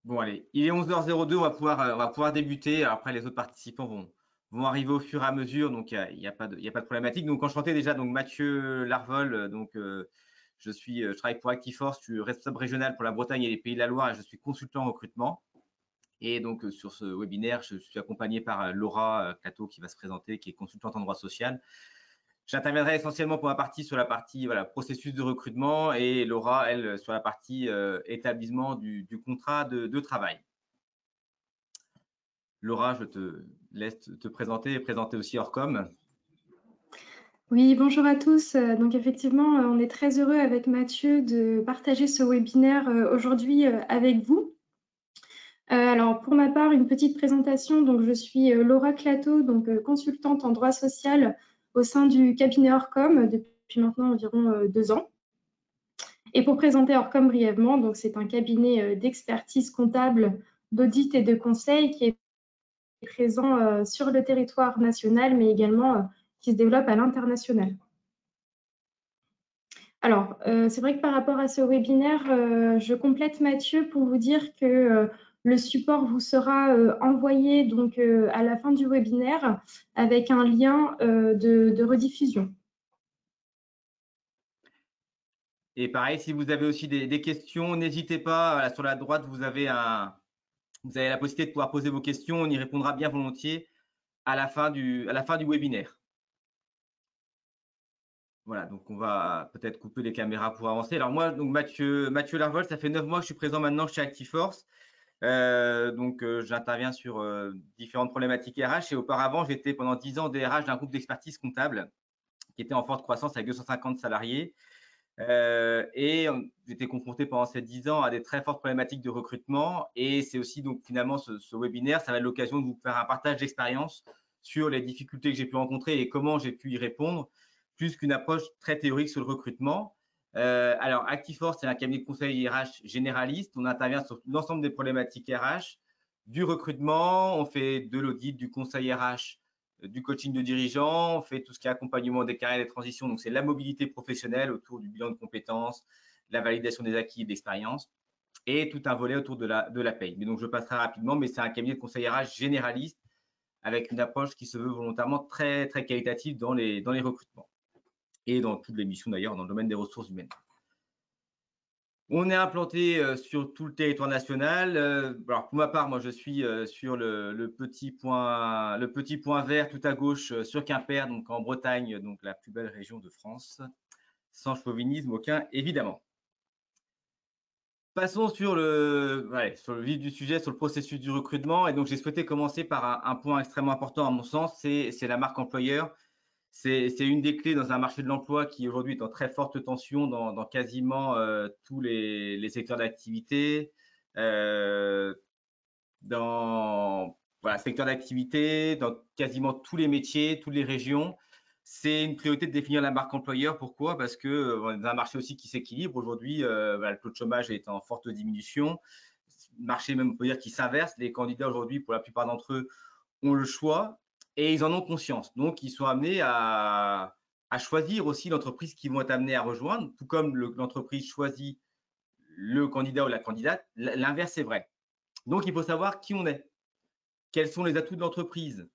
Bon, allez, il est 11h02, on va pouvoir débuter. Alors après, les autres participants vont arriver au fur et à mesure, donc il y a pas de problématique. Donc, enchanté déjà, donc Mathieu Larvol, je travaille pour Actiforce, je suis responsable régional pour la Bretagne et les Pays de la Loire et je suis consultant en recrutement. Et donc, sur ce webinaire, je suis accompagné par Laura Cato qui va se présenter, qui est consultante en droit social. J'interviendrai essentiellement pour ma partie sur la partie voilà, processus de recrutement et Laura, elle, sur la partie établissement du contrat de travail. Laura, je te laisse te présenter et présenter aussi Orcom. Oui, bonjour à tous. Donc effectivement, on est très heureux avec Mathieu de partager ce webinaire aujourd'hui avec vous. Alors pour ma part, une petite présentation. Donc je suis Laura Clateau, donc consultante en droit social au sein du cabinet Orcom depuis maintenant environ 2 ans. Et pour présenter Orcom brièvement, donc c'est un cabinet d'expertise comptable, d'audit et de conseil qui est présent sur le territoire national, mais également qui se développe à l'international. Alors, c'est vrai que par rapport à ce webinaire, je complète Mathieu pour vous dire que le support vous sera envoyé donc à la fin du webinaire avec un lien de rediffusion. Et pareil, si vous avez aussi des questions, n'hésitez pas. Voilà, sur la droite, vous avez la possibilité de pouvoir poser vos questions. On y répondra bien volontiers à la fin du webinaire. Voilà, donc on va peut-être couper les caméras pour avancer. Alors moi, donc Mathieu Larvol, ça fait 9 mois que je suis présent maintenant chez Actiforce. J'interviens sur différentes problématiques RH et auparavant, j'étais pendant 10 ans DRH d'un groupe d'expertise comptable qui était en forte croissance avec 250 salariés. J'étais confronté pendant ces 10 ans à des très fortes problématiques de recrutement. Et c'est aussi donc finalement ce webinaire, ça va être l'occasion de vous faire un partage d'expérience sur les difficultés que j'ai pu rencontrer et comment j'ai pu y répondre, plus qu'une approche très théorique sur le recrutement. Alors, Actiforce, c'est un cabinet de conseil RH généraliste. On intervient sur l'ensemble des problématiques RH, du recrutement, on fait de l'audit, du conseil RH, du coaching de dirigeants, on fait tout ce qui est accompagnement des carrières et des transitions. Donc, c'est la mobilité professionnelle autour du bilan de compétences, la validation des acquis et d'expérience et tout un volet autour de la paye. Mais donc, je passerai rapidement, mais c'est un cabinet de conseil RH généraliste avec une approche qui se veut volontairement très, très qualitative dans les recrutements et dans toutes les missions d'ailleurs dans le domaine des ressources humaines. On est implanté sur tout le territoire national. Alors pour ma part, moi je suis sur le petit point vert tout à gauche sur Quimper, donc en Bretagne, donc la plus belle région de France, sans chauvinisme aucun évidemment. Passons sur le vif du sujet, sur le processus du recrutement. Et donc j'ai souhaité commencer par un point extrêmement important à mon sens, c'est la marque employeur. C'est une des clés dans un marché de l'emploi qui aujourd'hui est en très forte tension dans quasiment tous les secteurs d'activité. Dans secteur d'activité, dans quasiment tous les métiers, toutes les régions. C'est une priorité de définir la marque employeur. Pourquoi? Parce que on est dans un marché aussi qui s'équilibre. Aujourd'hui, le taux de chômage est en forte diminution. Marché même, on peut dire, qui s'inverse. Les candidats aujourd'hui, pour la plupart d'entre eux, ont le choix et ils en ont conscience. Donc, ils sont amenés à choisir aussi l'entreprise qu'ils vont être amenés à rejoindre, tout comme l'entreprise choisit le candidat ou la candidate. L'inverse est vrai. Donc, il faut savoir qui on est, quels sont les atouts de l'entreprise,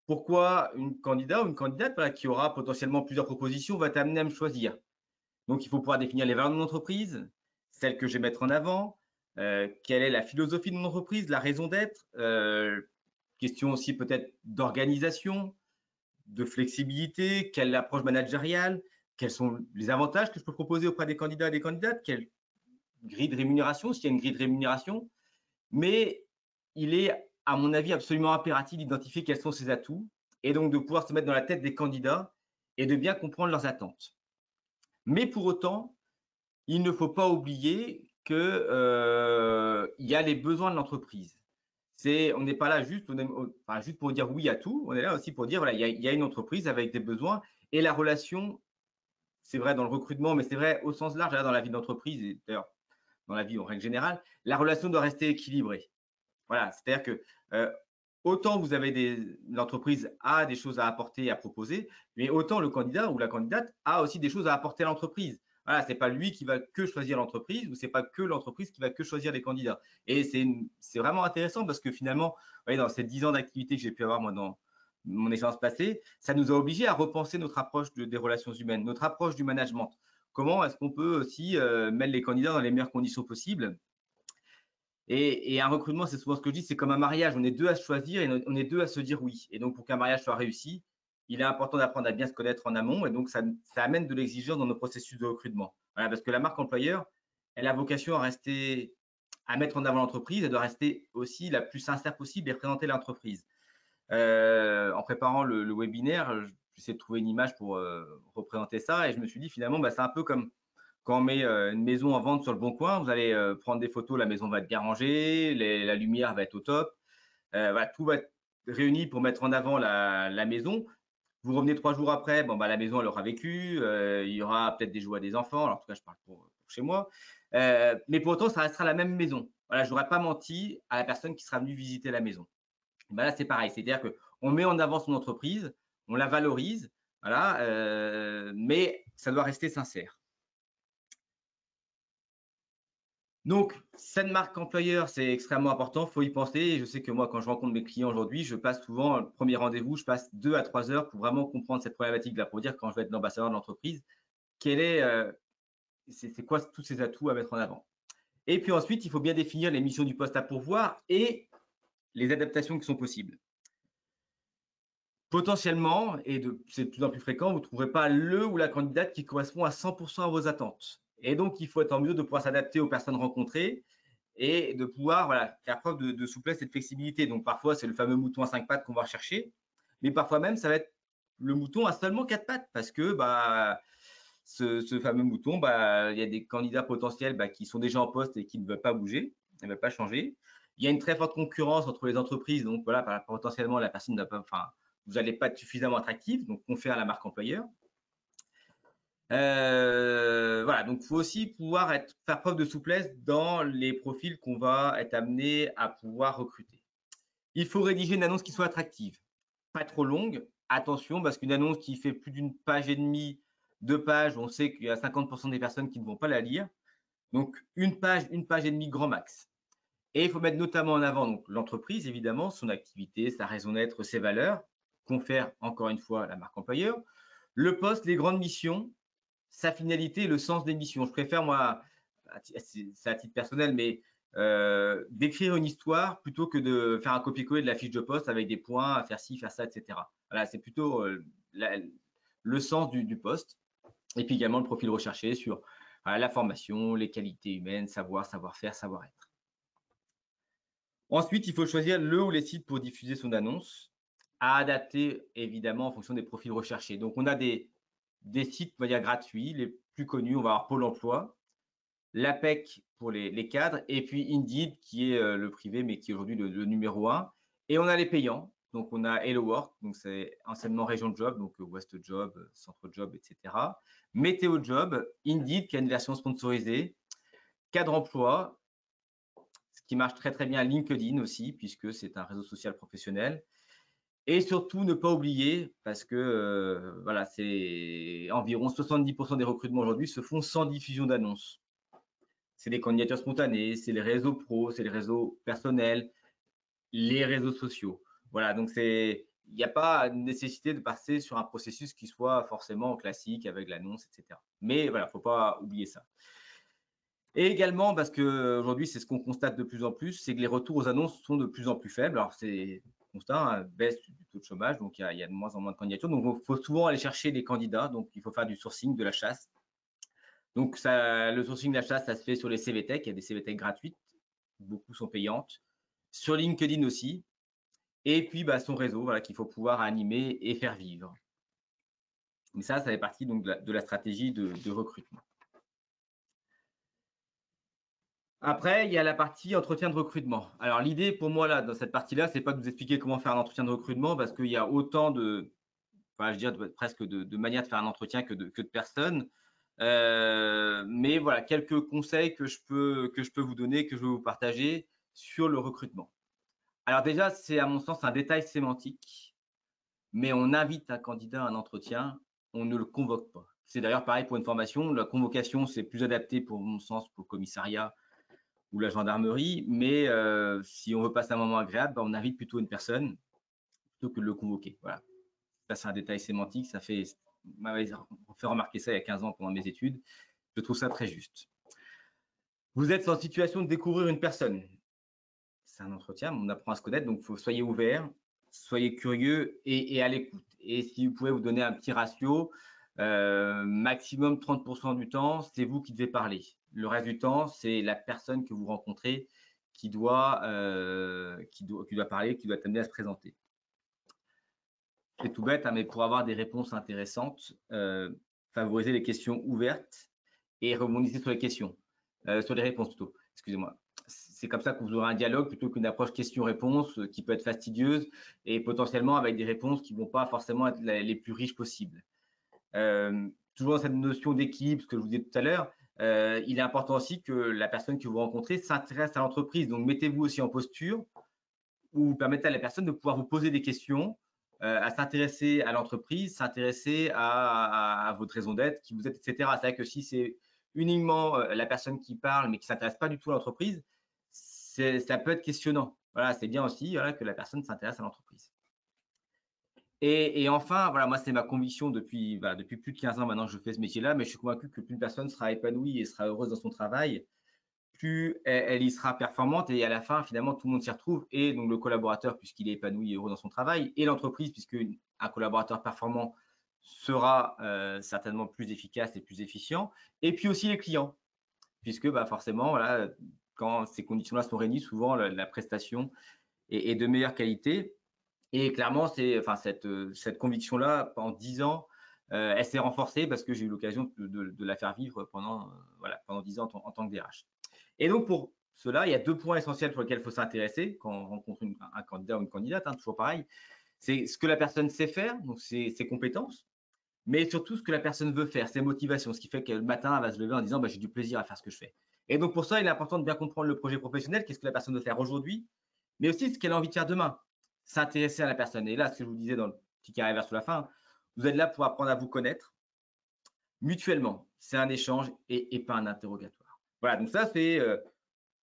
pourquoi une candidat ou une candidate qui aura potentiellement plusieurs propositions va t'amener à me choisir. Donc, il faut pouvoir définir les valeurs de mon entreprise, celles que je vais mettre en avant, quelle est la philosophie de mon entreprise, la raison d'être, question aussi peut-être d'organisation, de flexibilité, quelle est l'approche managériale, quels sont les avantages que je peux proposer auprès des candidats et des candidates, quelle grille de rémunération, s'il y a une grille de rémunération. Mais il est, à mon avis, absolument impératif d'identifier quels sont ses atouts et donc de pouvoir se mettre dans la tête des candidats et de bien comprendre leurs attentes. Mais pour autant, il ne faut pas oublier qu'il y a les besoins de l'entreprise. On n'est pas là juste pour dire oui à tout, on est là aussi pour dire voilà, il y a une entreprise avec des besoins et la relation, c'est vrai dans le recrutement, mais c'est vrai au sens large, là, dans la vie d'entreprise et d'ailleurs dans la vie en règle générale, la relation doit rester équilibrée. Voilà, c'est-à-dire que autant vous avez l'entreprise a des choses à apporter, à proposer, mais autant le candidat ou la candidate a aussi des choses à apporter à l'entreprise. Voilà, c'est pas lui qui va que choisir l'entreprise ou c'est pas que l'entreprise qui va que choisir les candidats. Et c'est vraiment intéressant parce que finalement, vous voyez, dans ces 10 ans d'activité que j'ai pu avoir moi dans mon expérience passée, ça nous a obligés à repenser notre approche des relations humaines, notre approche du management. Comment est-ce qu'on peut aussi mettre les candidats dans les meilleures conditions possibles? Et un recrutement, c'est souvent ce que je dis, c'est comme un mariage. On est deux à se choisir et on est deux à se dire oui. Et donc, pour qu'un mariage soit réussi, il est important d'apprendre à bien se connaître en amont. Et donc, ça amène de l'exigence dans nos processus de recrutement. Voilà, parce que la marque employeur, elle a vocation à rester, à mettre en avant l'entreprise. Elle doit rester aussi la plus sincère possible et représenter l'entreprise. En préparant le webinaire, j'essaie de trouver une image pour représenter ça. Et je me suis dit, finalement, bah, c'est un peu comme quand on met une maison en vente sur le bon coin, vous allez prendre des photos, la maison va être bien rangée, la lumière va être au top, voilà, tout va être réuni pour mettre en avant la maison. Vous revenez 3 jours après, bon, bah, la maison elle aura vécu, il y aura peut-être des jouets des enfants, alors en tout cas je parle pour chez moi, mais pour autant ça restera la même maison. Voilà, je n'aurais pas menti à la personne qui sera venue visiter la maison. Bah, là c'est pareil, c'est-à-dire qu'on met en avant son entreprise, on la valorise, voilà, mais ça doit rester sincère. Donc, cette marque employeur, c'est extrêmement important, il faut y penser. Et je sais que moi, quand je rencontre mes clients aujourd'hui, je passe souvent, le premier rendez-vous, je passe 2 à 3 heures pour vraiment comprendre cette problématique-là, pour dire quand je vais être l'ambassadeur de l'entreprise, quel est, c'est quoi tous ces atouts à mettre en avant. Et puis ensuite, il faut bien définir les missions du poste à pourvoir et les adaptations qui sont possibles. Potentiellement, et c'est de plus en plus fréquent, vous ne trouverez pas le ou la candidate qui correspond à 100% à vos attentes. Et donc, il faut être en mesure de pouvoir s'adapter aux personnes rencontrées et de pouvoir voilà, faire preuve de souplesse et de flexibilité. Donc parfois, c'est le fameux mouton à 5 pattes qu'on va rechercher, mais parfois même, ça va être le mouton à seulement 4 pattes parce que bah, ce fameux mouton, bah, il y a des candidats potentiels bah, qui sont déjà en poste et qui ne veulent pas bouger, ne veulent pas changer. Il y a une très forte concurrence entre les entreprises, donc voilà, potentiellement, la personne n'a pas, enfin, vous n'allez pas être suffisamment attractif, donc confère à la marque employeur. Voilà, donc il faut aussi pouvoir faire preuve de souplesse dans les profils qu'on va être amené à pouvoir recruter. Il faut rédiger une annonce qui soit attractive, pas trop longue. Attention, parce qu'une annonce qui fait plus d'une page et demie, 2 pages, on sait qu'il y a 50% des personnes qui ne vont pas la lire. Donc une page et demie grand max. Et il faut mettre notamment en avant donc l'entreprise, évidemment, son activité, sa raison d'être, ses valeurs, confère encore une fois la marque employeur. Le poste, les grandes missions, sa finalité et le sens des missions. Je préfère, moi, c'est à titre personnel, mais d'écrire une histoire plutôt que de faire un copier-coller de la fiche de poste avec des points, à faire ci, faire ça, etc. Voilà, c'est plutôt le sens du poste. Et puis également le profil recherché sur la formation, les qualités humaines, savoir, savoir-faire, savoir-être. Ensuite, il faut choisir le ou les sites pour diffuser son annonce, à adapter évidemment en fonction des profils recherchés. Donc, on a des sites, on va dire, gratuits, les plus connus. On va avoir Pôle emploi, l'APEC pour les cadres, et puis Indeed, qui est le privé, mais qui est aujourd'hui le numéro 1. Et on a les payants. Donc, on a Hello Work, donc c'est anciennement Région de Job, donc West Job, Centre Job, etc. Météo Job, Indeed, qui a une version sponsorisée, Cadre Emploi, ce qui marche très très bien, LinkedIn aussi, puisque c'est un réseau social professionnel. Et surtout, ne pas oublier, parce que voilà, c'est environ 70% des recrutements aujourd'hui se font sans diffusion d'annonces. C'est des candidatures spontanées, c'est les réseaux pros, c'est les réseaux personnels, les réseaux sociaux. Voilà, donc il n'y a pas nécessité de passer sur un processus qui soit forcément classique avec l'annonce, etc. Mais voilà, il ne faut pas oublier ça. Et également, parce qu'aujourd'hui, c'est ce qu'on constate de plus en plus, c'est que les retours aux annonces sont de plus en plus faibles. Alors, c'est constat, hein, baisse du taux de chômage, donc il y a de moins en moins de candidatures. Donc, il faut souvent aller chercher des candidats, donc il faut faire du sourcing, de la chasse. Donc, le sourcing de la chasse, ça se fait sur les CVTech, il y a des CVTech gratuites, beaucoup sont payantes. Sur LinkedIn aussi. Et puis, bah, son réseau, voilà, qu'il faut pouvoir animer et faire vivre. Mais ça fait partie donc, de la stratégie de recrutement. Après, il y a la partie entretien de recrutement. Alors, l'idée pour moi, là, dans cette partie-là, c'est pas de vous expliquer comment faire un entretien de recrutement parce qu'il y a autant de, enfin, je dirais presque de manières de faire un entretien que de personnes. Mais voilà, quelques conseils que je peux vous donner, que je veux vous partager sur le recrutement. Alors déjà, c'est à mon sens un détail sémantique, mais on invite un candidat à un entretien, on ne le convoque pas. C'est d'ailleurs pareil pour une formation. La convocation, c'est plus adapté pour mon sens pour le commissariat ou la gendarmerie, mais si on veut passer un moment agréable, on invite plutôt une personne plutôt que de le convoquer. Voilà. Ça, c'est un détail sémantique. On m'avait fait remarquer ça il y a 15 ans pendant mes études. Je trouve ça très juste. Vous êtes en situation de découvrir une personne. C'est un entretien, on apprend à se connaître, donc soyez ouvert, soyez curieux et à l'écoute. Et si vous pouvez vous donner un petit ratio, maximum 30% du temps, c'est vous qui devez parler. Le reste du temps, c'est la personne que vous rencontrez qui doit parler, qui doit t'amener à se présenter. C'est tout bête, hein, mais pour avoir des réponses intéressantes, favorisez les questions ouvertes et rebondissez sur les questions, sur les réponses plutôt, excusez-moi. C'est comme ça que vous aurez un dialogue plutôt qu'une approche question-réponse qui peut être fastidieuse et potentiellement avec des réponses qui ne vont pas forcément être les plus riches possibles. Toujours dans cette notion d'équilibre, ce que je vous disais tout à l'heure, il est important aussi que la personne que vous rencontrez s'intéresse à l'entreprise. Donc, mettez-vous aussi en posture où vous permettez à la personne de pouvoir vous poser des questions, à s'intéresser à l'entreprise, s'intéresser à votre raison d'être, qui vous êtes, etc. C'est vrai que si c'est uniquement la personne qui parle, mais qui ne s'intéresse pas du tout à l'entreprise, ça peut être questionnant. Voilà, c'est bien aussi voilà, que la personne s'intéresse à l'entreprise. Et enfin, voilà, moi, c'est ma conviction depuis plus de 15 ans maintenant que je fais ce métier-là, mais je suis convaincu que plus une personne sera épanouie et sera heureuse dans son travail, plus elle y sera performante et à la fin, finalement, tout le monde s'y retrouve. Et donc, le collaborateur, puisqu'il est épanoui et heureux dans son travail, et l'entreprise, puisque un collaborateur performant sera certainement plus efficace et plus efficient. Et puis aussi les clients, puisque forcément, voilà, quand ces conditions-là sont réunies, souvent la prestation est de meilleure qualité. Et clairement, cette conviction-là, pendant 10 ans, elle s'est renforcée parce que j'ai eu l'occasion de la faire vivre pendant 10 ans en tant que DRH. Et donc, pour cela, il y a 2 points essentiels sur lesquels il faut s'intéresser quand on rencontre un candidat ou une candidate, hein, toujours pareil. C'est ce que la personne sait faire, donc ses compétences, mais surtout ce que la personne veut faire, ses motivations, ce qui fait que le matin, elle va se lever en disant j'ai du plaisir à faire ce que je fais. Et donc, pour ça, il est important de bien comprendre le projet professionnel, qu'est-ce que la personne veut faire aujourd'hui, mais aussi ce qu'elle a envie de faire demain. S'intéresser à la personne. Et là, ce que je vous disais dans le petit carré vert sur la fin, vous êtes là pour apprendre à vous connaître mutuellement. C'est un échange et pas un interrogatoire. Voilà, donc ça, c'est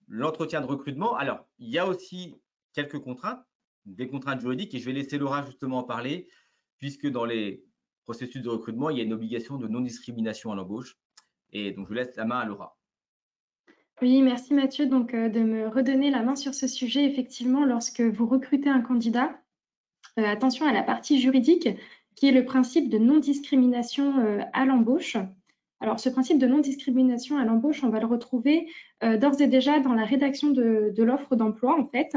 l'entretien de recrutement. Alors, il y a aussi quelques contraintes, des contraintes juridiques, et je vais laisser Laura justement en parler, puisque dans les processus de recrutement, il y a une obligation de non-discrimination à l'embauche. Et donc, je laisse la main à Laura. Oui, merci Mathieu donc, de me redonner la main sur ce sujet. Effectivement, lorsque vous recrutez un candidat, attention à la partie juridique qui est le principe de non-discrimination à l'embauche. Alors, ce principe de non-discrimination à l'embauche, on va le retrouver d'ores et déjà dans la rédaction de l'offre d'emploi, en fait,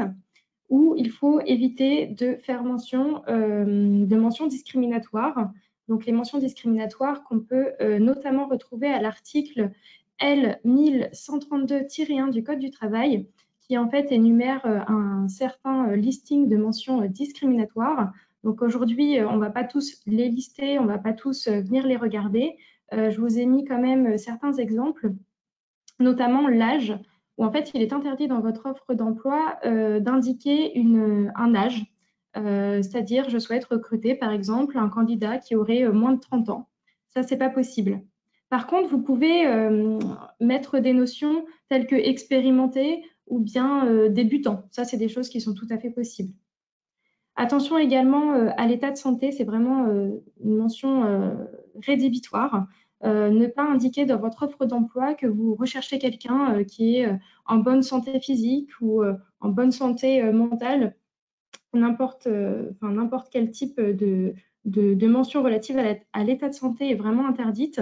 où il faut éviter de faire mention de mentions discriminatoires. Donc, les mentions discriminatoires qu'on peut notamment retrouver à l'article L 1132-1 du Code du travail, qui en fait énumère un certain listing de mentions discriminatoires. Donc aujourd'hui, on ne va pas tous les lister, on ne va pas tous venir les regarder. Je vous ai mis quand même certains exemples, notamment l'âge, où en fait, il est interdit dans votre offre d'emploi d'indiquer un âge, c'est-à-dire je souhaite recruter par exemple un candidat qui aurait moins de 30 ans. Ça, c'est pas possible. Par contre, vous pouvez mettre des notions telles que expérimenté ou bien débutant. Ça, c'est des choses qui sont tout à fait possibles. Attention également à l'état de santé, c'est vraiment une mention rédhibitoire. Ne pas indiquer dans votre offre d'emploi que vous recherchez quelqu'un qui est en bonne santé physique ou en bonne santé mentale. N'importe quel type de mention relative à l'état de santé est vraiment interdite.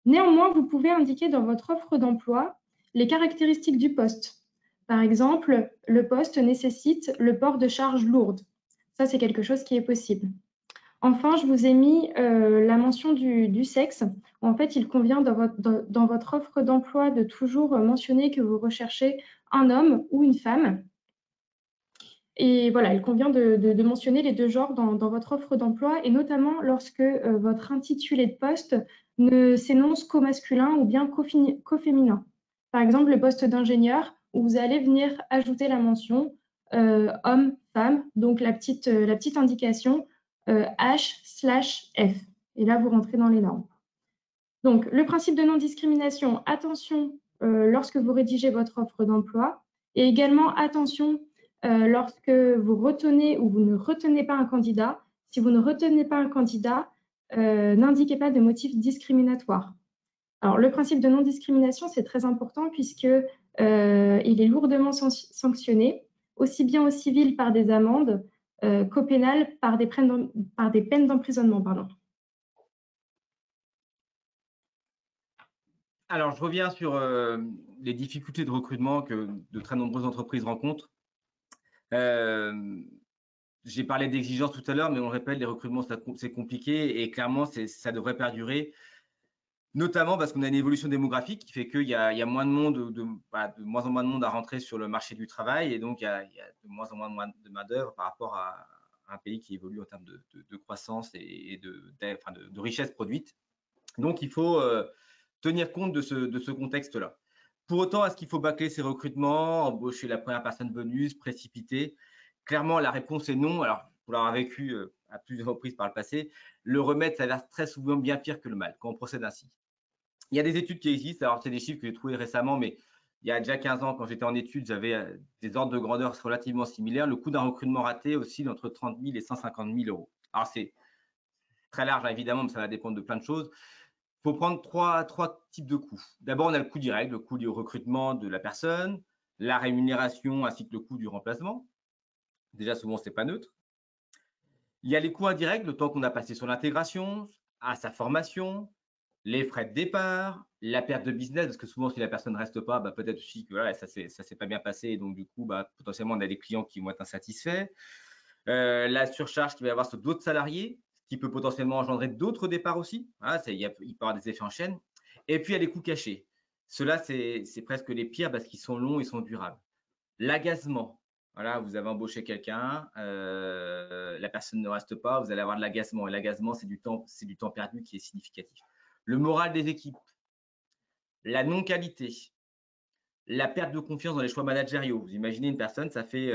Néanmoins, vous pouvez indiquer dans votre offre d'emploi les caractéristiques du poste. Par exemple, le poste nécessite le port de charges lourdes. Ça, c'est quelque chose qui est possible. Enfin, je vous ai mis la mention du sexe. En fait, il convient dans votre offre d'emploi de toujours mentionner que vous recherchez un homme ou une femme. Et voilà, il convient de mentionner les deux genres dans votre offre d'emploi, et notamment lorsque votre intitulé de poste ne s'énonce qu'au masculin ou bien qu'au féminin. Par exemple, le poste d'ingénieur, où vous allez venir ajouter la mention homme, femme, donc la petite indication H/F. Et là, vous rentrez dans les normes. Donc, le principe de non-discrimination, attention lorsque vous rédigez votre offre d'emploi et également attention lorsque vous retenez ou vous ne retenez pas un candidat. Si vous ne retenez pas un candidat, n'indiquez pas de motif discriminatoire. Alors, le principe de non-discrimination, c'est très important puisque il est lourdement sanctionné, aussi bien au civil par des amendes qu'au pénal par des peines d'emprisonnement. Alors, je reviens sur les difficultés de recrutement que de très nombreuses entreprises rencontrent. J'ai parlé d'exigences tout à l'heure, mais on le répète, les recrutements, c'est compliqué et clairement, ça devrait perdurer, notamment parce qu'on a une évolution démographique qui fait qu'il y a moins de monde, de moins en moins de monde à rentrer sur le marché du travail et donc il y a de moins en moins de main-d'œuvre par rapport à un pays qui évolue en termes de croissance et de richesse produite. Donc, il faut tenir compte de ce contexte-là. Pour autant, est-ce qu'il faut bâcler ces recrutements, embaucher la première personne venue, se précipiter? Clairement, la réponse est non. Alors, pour l'avoir vécu à plusieurs reprises par le passé, le remède s'avère très souvent bien pire que le mal quand on procède ainsi. Il y a des études qui existent, alors c'est des chiffres que j'ai trouvés récemment, mais il y a déjà 15 ans, quand j'étais en études, j'avais des ordres de grandeur relativement similaires. Le coût d'un recrutement raté oscille entre 30 000 et 150 000 euros. Alors, c'est très large, évidemment, mais ça va dépendre de plein de choses. Il faut prendre trois types de coûts. D'abord, on a le coût direct, le coût du recrutement de la personne, la rémunération ainsi que le coût du remplacement. Déjà, souvent, ce n'est pas neutre. Il y a les coûts indirects, le temps qu'on a passé sur l'intégration, à sa formation, les frais de départ, la perte de business, parce que souvent, si la personne ne reste pas, peut-être aussi que voilà, ça ne s'est pas bien passé, et donc du coup, potentiellement, on a des clients qui vont être insatisfaits. La surcharge qu'il va y avoir sur d'autres salariés, qui peut potentiellement engendrer d'autres départs aussi. Voilà, il peut y avoir des effets en chaîne. Et puis, il y a les coûts cachés. Ceux-là, c'est presque les pires parce qu'ils sont longs et sont durables. L'agacement. Voilà, vous avez embauché quelqu'un, la personne ne reste pas, vous allez avoir de l'agacement. Et l'agacement, c'est du temps perdu qui est significatif. Le moral des équipes, la non-qualité, la perte de confiance dans les choix managériaux. Vous imaginez une personne, ça fait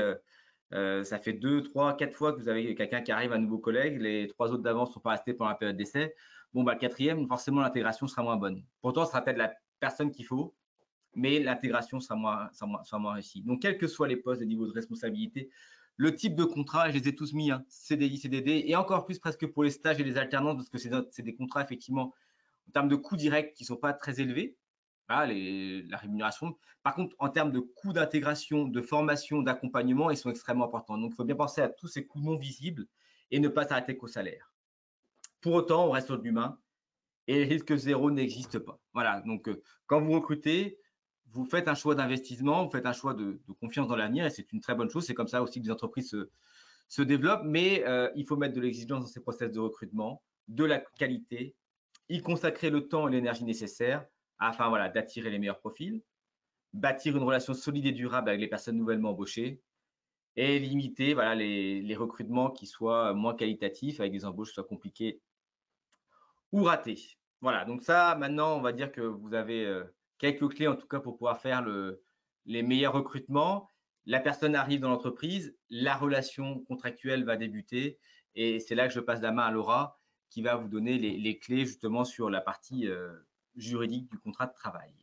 2, 3, 4 fois que vous avez quelqu'un qui arrive, un nouveau collègue, les 3 autres d'avant ne sont pas restés pendant la période d'essai. Bon, le quatrième, forcément, l'intégration sera moins bonne. Pourtant, ce sera peut-être la personne qu'il faut, mais l'intégration sera moins réussie. Donc, quels que soient les postes et niveaux de responsabilité, le type de contrat, je les ai tous mis, CDI, CDD, et encore plus presque pour les stages et les alternances, parce que c'est des contrats, effectivement, en termes de coûts directs qui ne sont pas très élevés. Voilà, la rémunération. Par contre, en termes de coûts d'intégration, de formation, d'accompagnement, ils sont extrêmement importants. Donc, il faut bien penser à tous ces coûts non visibles et ne pas s'arrêter qu'au salaire. Pour autant, on reste sur de l'humain et le risque zéro n'existe pas. Voilà, donc quand vous recrutez, vous faites un choix d'investissement, vous faites un choix de confiance dans l'avenir et c'est une très bonne chose. C'est comme ça aussi que les entreprises se développent, mais il faut mettre de l'exigence dans ces process de recrutement, de la qualité, y consacrer le temps et l'énergie nécessaires afin d'attirer les meilleurs profils, bâtir une relation solide et durable avec les personnes nouvellement embauchées et limiter les recrutements qui soient moins qualitatifs avec des embauches qui soient compliquées ou ratées. Voilà, donc ça, maintenant, on va dire que vous avez quelques clés en tout cas pour pouvoir faire les meilleurs recrutements. La personne arrive dans l'entreprise, la relation contractuelle va débuter et c'est là que je passe la main à Laura qui va vous donner les clés justement sur la partie juridique du contrat de travail.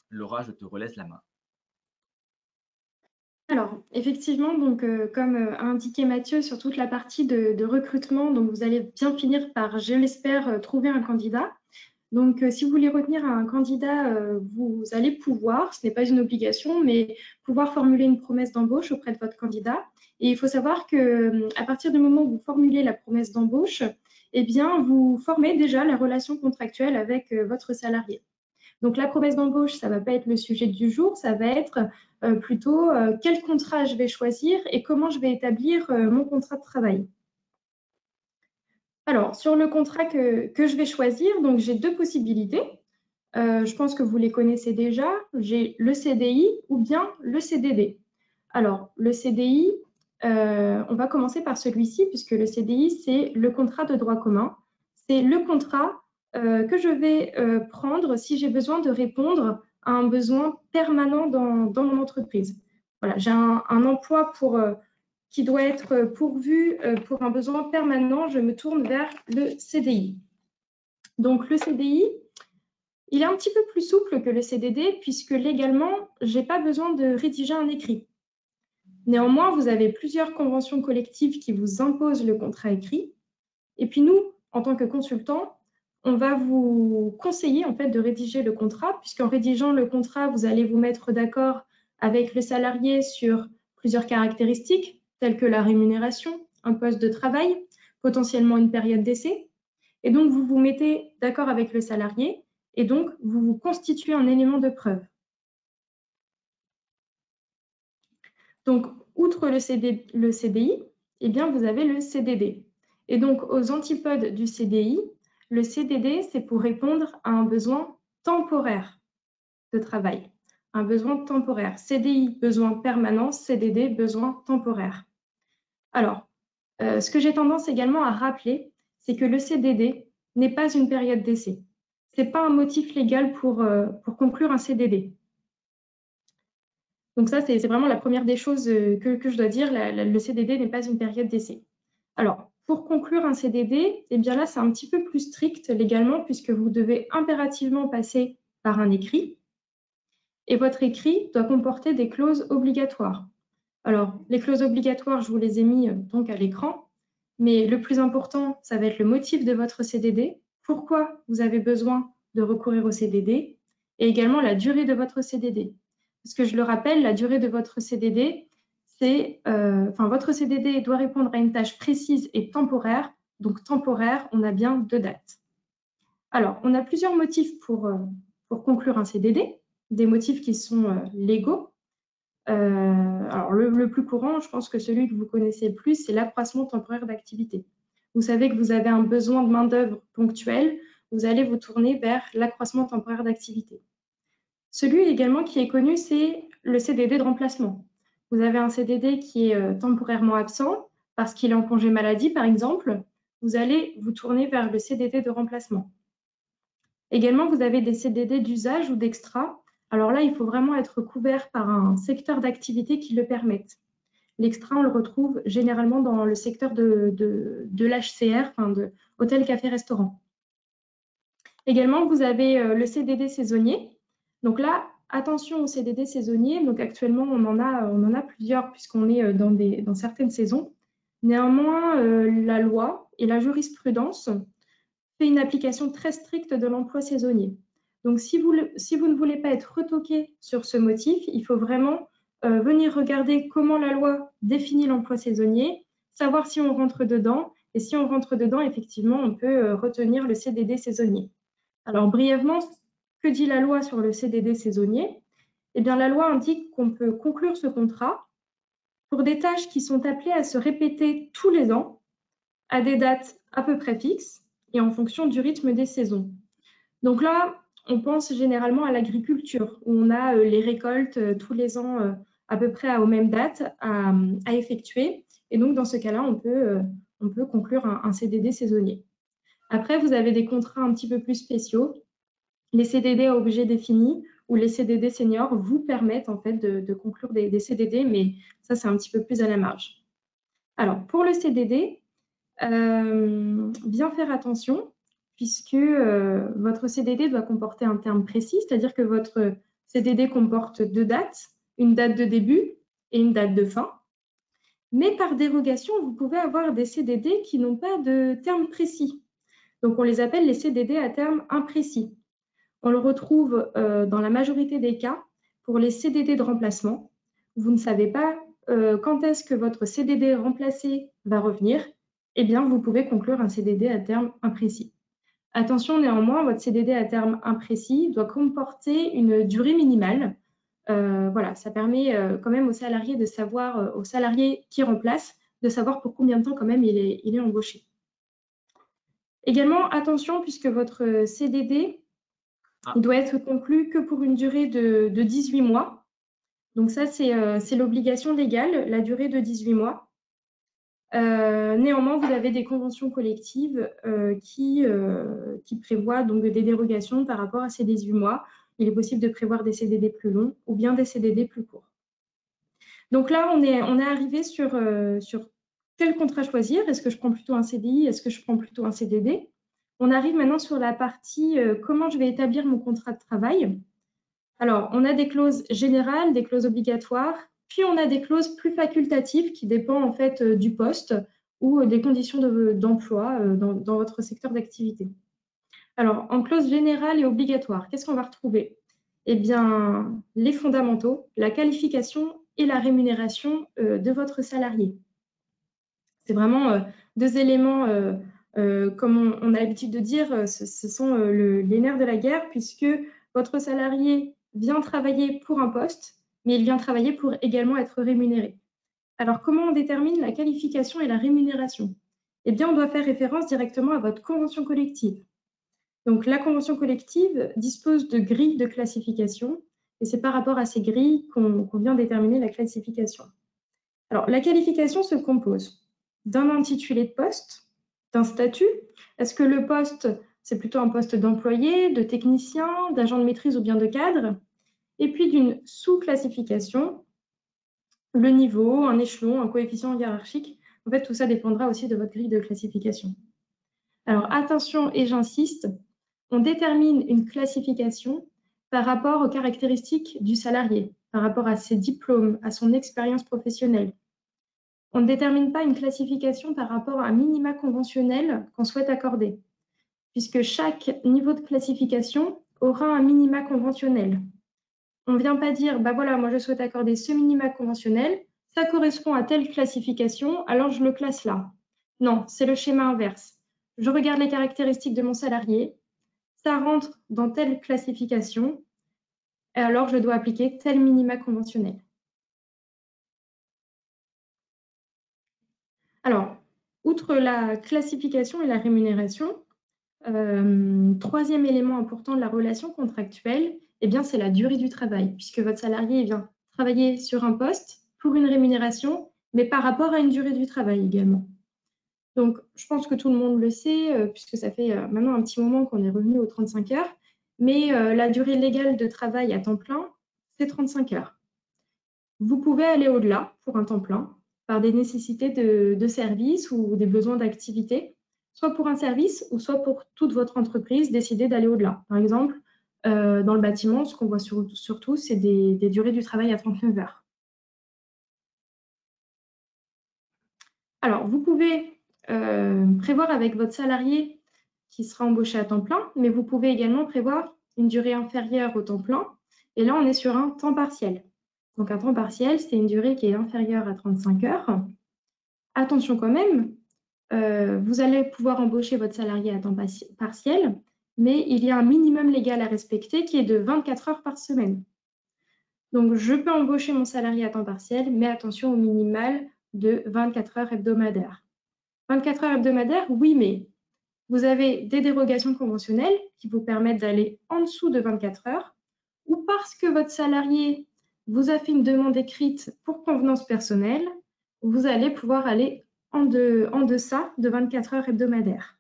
Laura, je te relaisse la main. Alors, effectivement, donc, comme a indiqué Mathieu, sur toute la partie de recrutement, donc vous allez bien finir par, je l'espère, trouver un candidat. Donc, si vous voulez retenir un candidat, vous allez pouvoir, ce n'est pas une obligation, mais pouvoir formuler une promesse d'embauche auprès de votre candidat. Et il faut savoir qu'à partir du moment où vous formulez la promesse d'embauche, eh bien, vous formez déjà la relation contractuelle avec votre salarié. Donc, la promesse d'embauche, ça ne va pas être le sujet du jour, ça va être plutôt quel contrat je vais choisir et comment je vais établir mon contrat de travail. Alors, sur le contrat que je vais choisir, donc j'ai deux possibilités. Je pense que vous les connaissez déjà. J'ai le CDI ou bien le CDD. Alors, le CDI, on va commencer par celui-ci puisque le CDI, c'est le contrat de droit commun. C'est le contrat que je vais prendre si j'ai besoin de répondre à un besoin permanent dans mon entreprise. Voilà, j'ai un emploi qui doit être pourvu pour un besoin permanent, je me tourne vers le CDI. Donc, le CDI, il est un petit peu plus souple que le CDD puisque légalement, je n'ai pas besoin de rédiger un écrit. Néanmoins, vous avez plusieurs conventions collectives qui vous imposent le contrat écrit. Et puis nous, en tant que consultants, on va vous conseiller en fait de rédiger le contrat, puisqu'en rédigeant le contrat, vous allez vous mettre d'accord avec le salarié sur plusieurs caractéristiques, telles que la rémunération, un poste de travail, potentiellement une période d'essai. Et donc, vous vous mettez d'accord avec le salarié et donc vous vous constituez un élément de preuve. Donc, outre le CDI, eh bien, vous avez le CDD. Et donc, aux antipodes du CDI, le CDD, c'est pour répondre à un besoin temporaire de travail. Un besoin temporaire. CDI, besoin permanent. CDD, besoin temporaire. Alors, ce que j'ai tendance également à rappeler, c'est que le CDD n'est pas une période d'essai. Ce n'est pas un motif légal pour conclure un CDD. Donc ça, c'est vraiment la première des choses que je dois dire. Le CDD n'est pas une période d'essai. Alors, pour conclure un CDD, eh bien là, c'est un petit peu plus strict légalement puisque vous devez impérativement passer par un écrit. Et votre écrit doit comporter des clauses obligatoires. Alors, les clauses obligatoires, je vous les ai mis donc à l'écran. Mais le plus important, ça va être le motif de votre CDD. Pourquoi vous avez besoin de recourir au CDD et également la durée de votre CDD. Parce que je le rappelle, la durée de votre CDD, c'est, votre CDD doit répondre à une tâche précise et temporaire. Donc temporaire, on a bien 2 dates. Alors, on a plusieurs motifs pour conclure un CDD, des motifs qui sont légaux. Alors, le plus courant, je pense que celui que vous connaissez le plus, c'est l'accroissement temporaire d'activité. Vous savez que vous avez un besoin de main-d'œuvre ponctuelle, vous allez vous tourner vers l'accroissement temporaire d'activité. Celui également qui est connu, c'est le CDD de remplacement. Vous avez un CDD qui est temporairement absent parce qu'il est en congé maladie, par exemple. Vous allez vous tourner vers le CDD de remplacement. Également, vous avez des CDD d'usage ou d'extra. Alors là, il faut vraiment être couvert par un secteur d'activité qui le permette. L'extra, on le retrouve généralement dans le secteur de l'HCR, de hôtel, café, restaurant. Également, vous avez le CDD saisonnier. Donc là, attention au CDD saisonnier. Donc actuellement, on en a plusieurs puisqu'on est dans certaines saisons. Néanmoins, la loi et la jurisprudence fait une application très stricte de l'emploi saisonnier. Donc, si vous ne voulez pas être retoqué sur ce motif, il faut vraiment venir regarder comment la loi définit l'emploi saisonnier, savoir si on rentre dedans. Et si on rentre dedans, effectivement, on peut retenir le CDD saisonnier. Alors, brièvement, que dit la loi sur le CDD saisonnier? Eh bien, la loi indique qu'on peut conclure ce contrat pour des tâches qui sont appelées à se répéter tous les ans, à des dates à peu près fixes et en fonction du rythme des saisons. Donc là, on pense généralement à l'agriculture, où on a les récoltes tous les ans à peu près aux mêmes dates à effectuer. Et donc, dans ce cas-là, on peut conclure un CDD saisonnier. Après, vous avez des contrats un petit peu plus spéciaux. Les CDD à objet défini ou les CDD seniors vous permettent en fait de conclure des CDD, mais ça, c'est un petit peu plus à la marge. Alors, pour le CDD, bien faire attention puisque votre CDD doit comporter un terme précis, c'est-à-dire que votre CDD comporte 2 dates, une date de début et une date de fin. Mais par dérogation, vous pouvez avoir des CDD qui n'ont pas de terme précis. Donc, on les appelle les CDD à terme imprécis. On le retrouve dans la majorité des cas pour les CDD de remplacement. Vous ne savez pas quand est-ce que votre CDD remplacé va revenir. Eh bien, vous pouvez conclure un CDD à terme imprécis. Attention néanmoins, votre CDD à terme imprécis doit comporter une durée minimale. Voilà, ça permet quand même aux salariés de savoir, aux salariés qui remplacent, de savoir pour combien de temps quand même il est embauché. Également, attention, puisque votre CDD il doit être conclu que pour une durée de 18 mois. Donc ça, c'est l'obligation légale, la durée de 18 mois. Néanmoins, vous avez des conventions collectives qui prévoient donc des dérogations par rapport à ces 18 mois. Il est possible de prévoir des CDD plus longs ou bien des CDD plus courts. Donc là, on est arrivé sur quel contrat choisir. Est-ce que je prends plutôt un CDI? Est-ce que je prends plutôt un CDD? On arrive maintenant sur la partie comment je vais établir mon contrat de travail. Alors, on a des clauses générales, des clauses obligatoires, puis on a des clauses plus facultatives qui dépendent en fait du poste ou des conditions d'emploi dans votre secteur d'activité. Alors, en clause générale et obligatoire, qu'est-ce qu'on va retrouver? Eh bien, les fondamentaux, la qualification et la rémunération de votre salarié. C'est vraiment deux éléments, comme on a l'habitude de dire, ce sont les nerfs de la guerre, puisque votre salarié vient travailler pour un poste, mais il vient travailler pour également être rémunéré. Alors, comment on détermine la qualification et la rémunération? Eh bien, on doit faire référence directement à votre convention collective. Donc, la convention collective dispose de grilles de classification, et c'est par rapport à ces grilles qu'on vient déterminer la classification. Alors, la qualification se compose d'un intitulé de poste, d'un statut. Est-ce que le poste, c'est plutôt un poste d'employé, de technicien, d'agent de maîtrise ou bien de cadre? Et puis d'une sous-classification, le niveau, un échelon, un coefficient hiérarchique. En fait, tout ça dépendra aussi de votre grille de classification. Alors, attention, et j'insiste, on détermine une classification par rapport aux caractéristiques du salarié, par rapport à ses diplômes, à son expérience professionnelle. On ne détermine pas une classification par rapport à un minima conventionnel qu'on souhaite accorder, puisque chaque niveau de classification aura un minima conventionnel. On ne vient pas dire, bah voilà, moi je souhaite accorder ce minima conventionnel, ça correspond à telle classification, alors je le classe là. Non, c'est le schéma inverse. Je regarde les caractéristiques de mon salarié, ça rentre dans telle classification, et alors je dois appliquer tel minima conventionnel. Alors, outre la classification et la rémunération, troisième élément important de la relation contractuelle, eh bien, c'est la durée du travail, puisque votre salarié vient travailler sur un poste pour une rémunération, mais par rapport à une durée du travail également. Donc, je pense que tout le monde le sait, puisque ça fait maintenant un petit moment qu'on est revenu aux 35 heures, mais la durée légale de travail à temps plein, c'est 35 heures. Vous pouvez aller au-delà pour un temps plein, par des nécessités de service ou des besoins d'activité, soit pour un service ou soit pour toute votre entreprise, décider d'aller au-delà. Par exemple, dans le bâtiment, ce qu'on voit surtout, c'est des durées du travail à 39 heures. Alors, vous pouvez prévoir avec votre salarié qui sera embauché à temps plein, mais vous pouvez également prévoir une durée inférieure au temps plein. Et là, on est sur un temps partiel. Donc, un temps partiel, c'est une durée qui est inférieure à 35 heures. Attention quand même, vous allez pouvoir embaucher votre salarié à temps partiel, mais il y a un minimum légal à respecter qui est de 24 heures par semaine. Donc, je peux embaucher mon salarié à temps partiel, mais attention au minimal de 24 heures hebdomadaires. 24 heures hebdomadaires, oui, mais vous avez des dérogations conventionnelles qui vous permettent d'aller en dessous de 24 heures, ou parce que votre salarié vous a fait une demande écrite pour convenance personnelle, vous allez pouvoir aller en deçà de 24 heures hebdomadaires.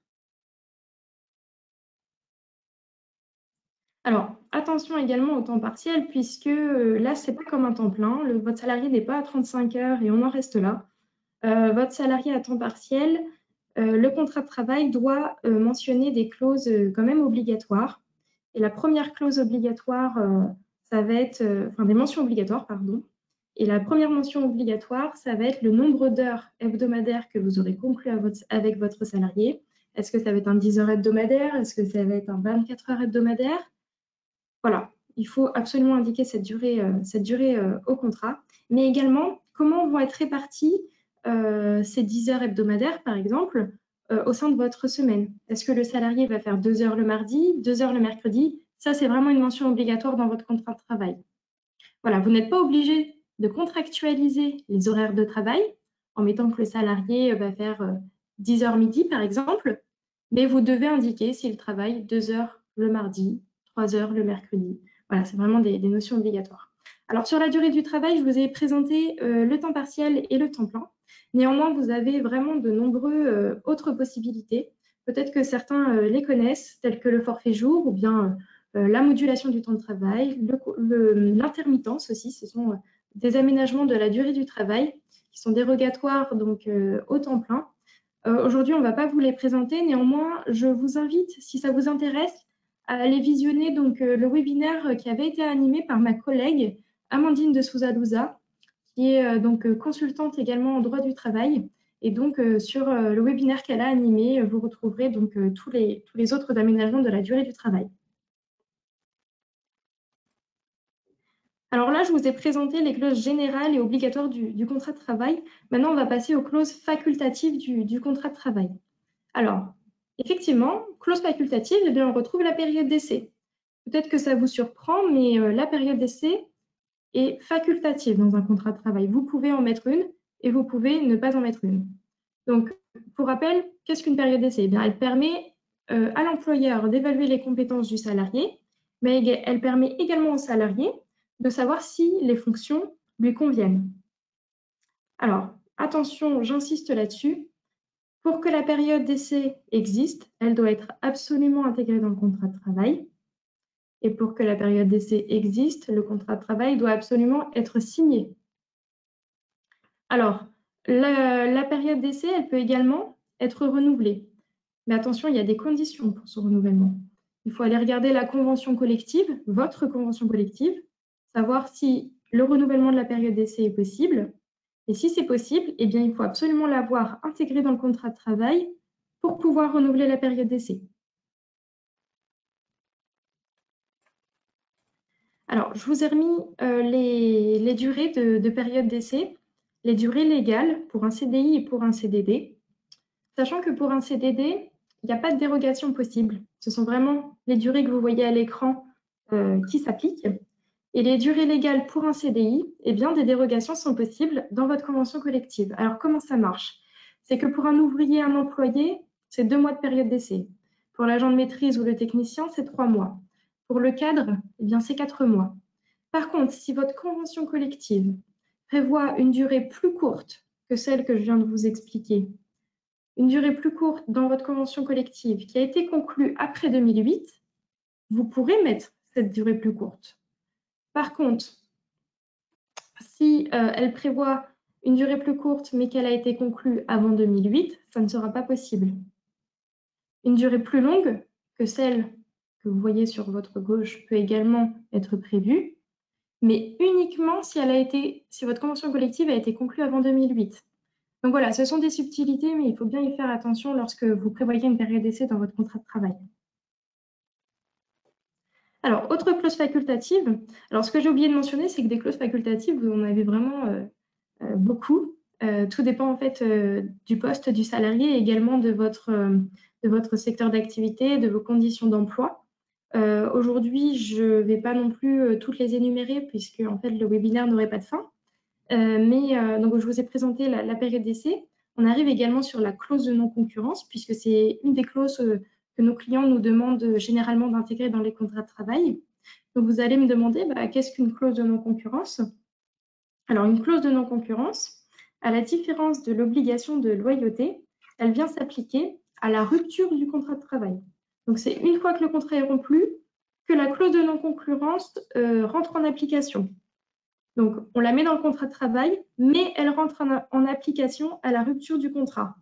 Alors, attention également au temps partiel, puisque là, ce n'est pas comme un temps plein. Votre salarié n'est pas à 35 heures et on en reste là. Votre salarié à temps partiel, le contrat de travail doit mentionner des clauses quand même obligatoires. Et la première clause obligatoire, ça va être, des mentions obligatoires, pardon. Et la première mention obligatoire, ça va être le nombre d'heures hebdomadaires que vous aurez conclu avec votre salarié. Est-ce que ça va être un 10 heures hebdomadaire? Est-ce que ça va être un 24 heures hebdomadaire? Voilà, il faut absolument indiquer cette durée au contrat. Mais également, comment vont être réparties ces 10 heures hebdomadaires, par exemple, au sein de votre semaine? Est-ce que le salarié va faire 2 heures le mardi, 2 heures le mercredi? Ça, c'est vraiment une mention obligatoire dans votre contrat de travail. Voilà, vous n'êtes pas obligé de contractualiser les horaires de travail en mettant que le salarié va faire 10 heures midi, par exemple, mais vous devez indiquer s'il travaille 2 heures le mardi, 3 heures le mercredi. Voilà, c'est vraiment des notions obligatoires. Alors, sur la durée du travail, je vous ai présenté le temps partiel et le temps plein. Néanmoins, vous avez vraiment de nombreuses autres possibilités. Peut-être que certains les connaissent, tels que le forfait jour ou bien la modulation du temps de travail, l'intermittence aussi. Ce sont des aménagements de la durée du travail qui sont dérogatoires donc, au temps plein Aujourd'hui, on ne va pas vous les présenter. Néanmoins, je vous invite, si ça vous intéresse, à aller visionner donc, le webinaire qui avait été animé par ma collègue Amandine de Souza-Louza, qui est donc consultante également en droit du travail. Et donc, sur le webinaire qu'elle a animé, vous retrouverez donc tous les autres aménagements de la durée du travail. Alors là, je vous ai présenté les clauses générales et obligatoires du contrat de travail. Maintenant, on va passer aux clauses facultatives du contrat de travail. Alors, effectivement, clause facultative, eh bien, on retrouve la période d'essai. Peut-être que ça vous surprend, mais la période d'essai est facultative dans un contrat de travail. Vous pouvez en mettre une et vous pouvez ne pas en mettre une. Donc, pour rappel, qu'est-ce qu'une période d'essai? Eh bien, elle permet à l'employeur d'évaluer les compétences du salarié, mais elle permet également au salarié de savoir si les fonctions lui conviennent. Alors, attention, j'insiste là-dessus. Pour que la période d'essai existe, elle doit être absolument intégrée dans le contrat de travail. Et pour que la période d'essai existe, le contrat de travail doit absolument être signé. Alors, la période d'essai, elle peut également être renouvelée. Mais attention, il y a des conditions pour ce renouvellement. Il faut aller regarder la convention collective, votre convention collective, savoir si le renouvellement de la période d'essai est possible. Et si c'est possible, eh bien, il faut absolument l'avoir intégré dans le contrat de travail pour pouvoir renouveler la période d'essai. Alors, je vous ai remis les durées de période d'essai, les durées légales pour un CDI et pour un CDD, sachant que pour un CDD, il n'y a pas de dérogation possible. Ce sont vraiment les durées que vous voyez à l'écran qui s'appliquent. Et les durées légales pour un CDI, eh bien, des dérogations sont possibles dans votre convention collective. Alors, comment ça marche? C'est que pour un ouvrier, un employé, c'est 2 mois de période d'essai. Pour l'agent de maîtrise ou le technicien, c'est 3 mois. Pour le cadre, eh bien, c'est 4 mois. Par contre, si votre convention collective prévoit une durée plus courte que celle que je viens de vous expliquer, une durée plus courte dans votre convention collective qui a été conclue après 2008, vous pourrez mettre cette durée plus courte. Par contre, si elle prévoit une durée plus courte mais qu'elle a été conclue avant 2008, ça ne sera pas possible. Une durée plus longue que celle que vous voyez sur votre gauche peut également être prévue, mais uniquement si votre convention collective a été conclue avant 2008. Donc voilà, ce sont des subtilités, mais il faut bien y faire attention lorsque vous prévoyez une période d'essai dans votre contrat de travail. Alors, autre clause facultative. Alors, ce que j'ai oublié de mentionner, c'est que des clauses facultatives, vous en avez vraiment beaucoup. Tout dépend en fait du poste du salarié et également de votre secteur d'activité, de vos conditions d'emploi. Aujourd'hui, je ne vais pas non plus toutes les énumérer puisque en fait, le webinaire n'aurait pas de fin. Donc, je vous ai présenté la période d'essai. On arrive également sur la clause de non-concurrence puisque c'est une des clauses que nos clients nous demandent généralement d'intégrer dans les contrats de travail. Donc, vous allez me demander qu'est-ce qu'une clause de non-concurrence? Alors, une clause de non-concurrence, à la différence de l'obligation de loyauté, elle vient s'appliquer à la rupture du contrat de travail. Donc, c'est une fois que le contrat est rompu que la clause de non-concurrence rentre en application. Donc, on la met dans le contrat de travail, mais elle rentre en application à la rupture du contrat.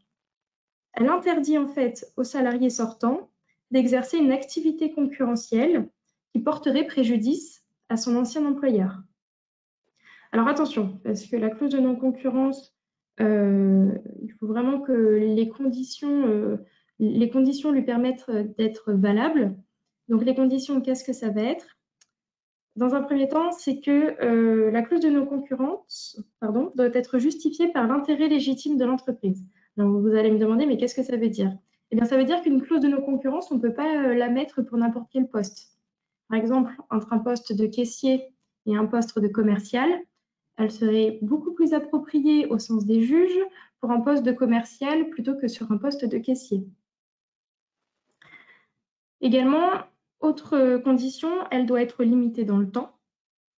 Elle interdit en fait aux salariés sortants d'exercer une activité concurrentielle qui porterait préjudice à son ancien employeur. Alors attention, parce que la clause de non-concurrence, il faut vraiment que les conditions lui permettent d'être valables. Donc les conditions, qu'est-ce que ça va être? Dans un premier temps, c'est que la clause de non-concurrence doit être justifiée par l'intérêt légitime de l'entreprise. Donc vous allez me demander, mais qu'est-ce que ça veut dire? Eh bien, ça veut dire qu'une clause de non-concurrence, on ne peut pas la mettre pour n'importe quel poste. Par exemple, entre un poste de caissier et un poste de commercial, elle serait beaucoup plus appropriée au sens des juges pour un poste de commercial plutôt que sur un poste de caissier. Également, autre condition, elle doit être limitée dans le temps,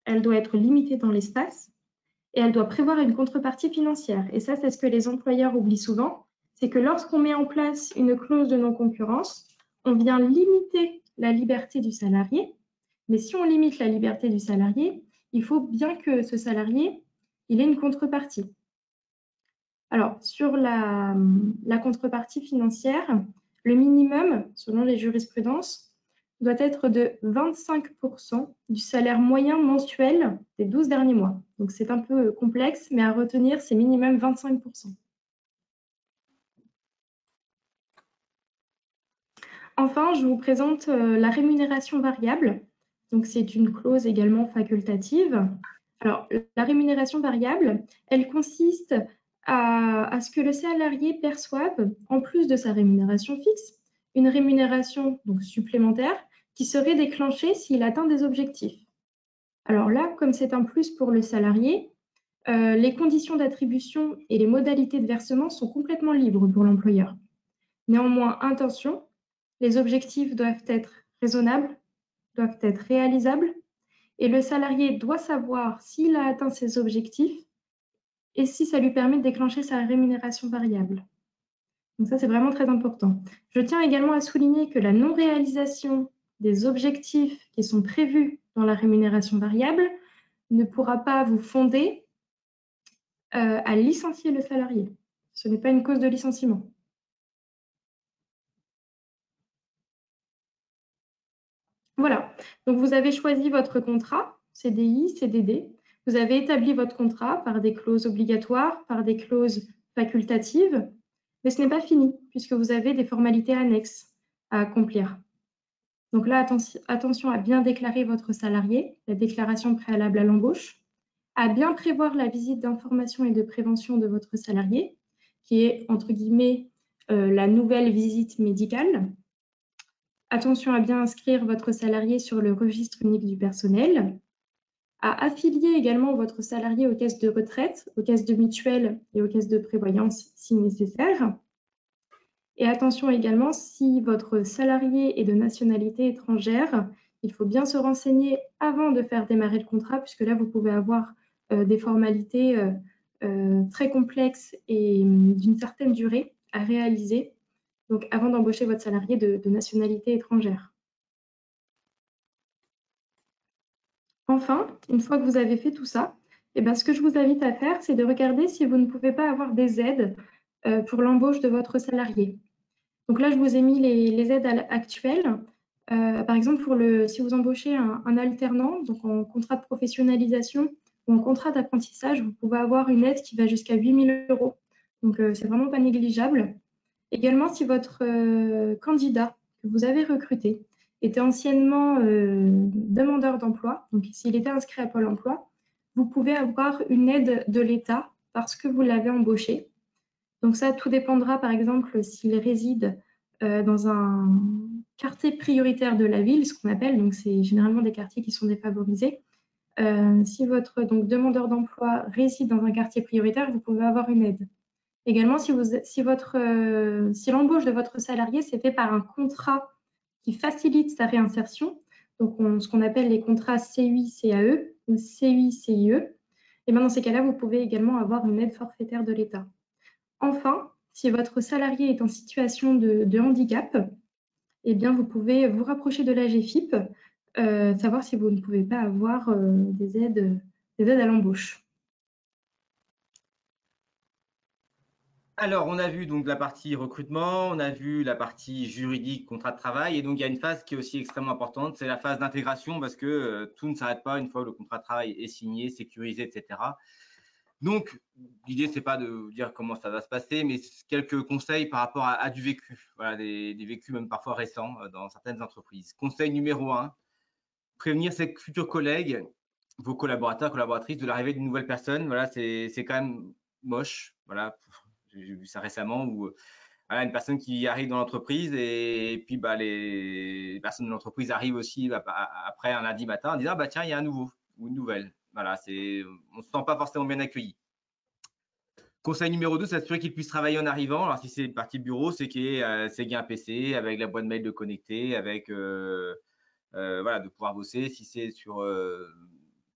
elle doit être limitée dans l'espace et elle doit prévoir une contrepartie financière. Et ça, c'est ce que les employeurs oublient souvent, c'est que lorsqu'on met en place une clause de non-concurrence, on vient limiter la liberté du salarié. Mais si on limite la liberté du salarié, il faut bien que ce salarié il ait une contrepartie. Alors, sur la contrepartie financière, le minimum, selon les jurisprudences, doit être de 25% du salaire moyen mensuel des 12 derniers mois. Donc, c'est un peu complexe, mais à retenir, c'est minimum 25%. Enfin, je vous présente la rémunération variable. Donc, c'est une clause également facultative. Alors, la rémunération variable, elle consiste à ce que le salarié perçoive, en plus de sa rémunération fixe, une rémunération donc, supplémentaire qui serait déclenchée s'il atteint des objectifs. Alors là, comme c'est un plus pour le salarié, les conditions d'attribution et les modalités de versement sont complètement libres pour l'employeur. Néanmoins, attention, les objectifs doivent être raisonnables, doivent être réalisables, et le salarié doit savoir s'il a atteint ses objectifs et si ça lui permet de déclencher sa rémunération variable. Donc ça, c'est vraiment très important. Je tiens également à souligner que la non-réalisation des objectifs qui sont prévus dans la rémunération variable ne pourra pas vous fonder à licencier le salarié. Ce n'est pas une cause de licenciement. Voilà, donc vous avez choisi votre contrat, CDI, CDD. Vous avez établi votre contrat par des clauses obligatoires, par des clauses facultatives, mais ce n'est pas fini puisque vous avez des formalités annexes à accomplir. Donc là, attention à bien déclarer votre salarié, la déclaration préalable à l'embauche, à bien prévoir la visite d'information et de prévention de votre salarié, qui est, entre guillemets, la nouvelle visite médicale. Attention à bien inscrire votre salarié sur le registre unique du personnel, à affilier également votre salarié aux caisses de retraite, aux caisses de mutuelle et aux caisses de prévoyance si nécessaire. Et attention également, si votre salarié est de nationalité étrangère, il faut bien se renseigner avant de faire démarrer le contrat, puisque là, vous pouvez avoir des formalités très complexes et d'une certaine durée à réaliser, donc avant d'embaucher votre salarié de nationalité étrangère. Enfin, une fois que vous avez fait tout ça, eh bien, ce que je vous invite à faire, c'est de regarder si vous ne pouvez pas avoir des aides pour l'embauche de votre salarié. Donc là, je vous ai mis les aides actuelles. Par exemple, si vous embauchez un alternant, donc en contrat de professionnalisation ou en contrat d'apprentissage, vous pouvez avoir une aide qui va jusqu'à 8 000 €. Donc, c'est vraiment pas négligeable. Également, si votre candidat que vous avez recruté était anciennement demandeur d'emploi, donc s'il était inscrit à Pôle emploi, vous pouvez avoir une aide de l'État parce que vous l'avez embauché. Donc ça, tout dépendra, par exemple, s'il réside dans un quartier prioritaire de la ville, ce qu'on appelle, donc c'est généralement des quartiers qui sont défavorisés. Si votre demandeur d'emploi réside dans un quartier prioritaire, vous pouvez avoir une aide. Également, si l'embauche de votre salarié s'est fait par un contrat qui facilite sa réinsertion, donc ce qu'on appelle les contrats CUI-CAE ou CUI-CIE, et bien dans ces cas-là, vous pouvez également avoir une aide forfaitaire de l'État. Enfin, si votre salarié est en situation de handicap, eh bien, vous pouvez vous rapprocher de l'AGEFIP, savoir si vous ne pouvez pas avoir des aides à l'embauche. Alors, on a vu donc la partie recrutement, on a vu la partie juridique, contrat de travail, et donc il y a une phase qui est aussi extrêmement importante, c'est la phase d'intégration parce que tout ne s'arrête pas une fois que le contrat de travail est signé, sécurisé, etc. Donc, l'idée, c'est pas de dire comment ça va se passer, mais quelques conseils par rapport à du vécu, voilà, des vécus même parfois récents dans certaines entreprises. Conseil numéro 1, prévenir ses futurs collègues, vos collaborateurs, collaboratrices, de l'arrivée d'une nouvelle personne. Voilà, c'est quand même moche. Voilà, j'ai vu ça récemment où voilà, une personne qui arrive dans l'entreprise et puis bah, les personnes de l'entreprise arrivent aussi après un lundi matin en disant bah tiens, il y a un nouveau ou une nouvelle. Voilà, on ne se sent pas forcément bien accueilli. Conseil numéro 2, s'assurer qu'il puisse travailler en arrivant. Alors, si c'est une partie bureau, c'est qu'il y ait un PC avec la boîte mail de connecter, avec voilà, de pouvoir bosser. Si c'est sur, je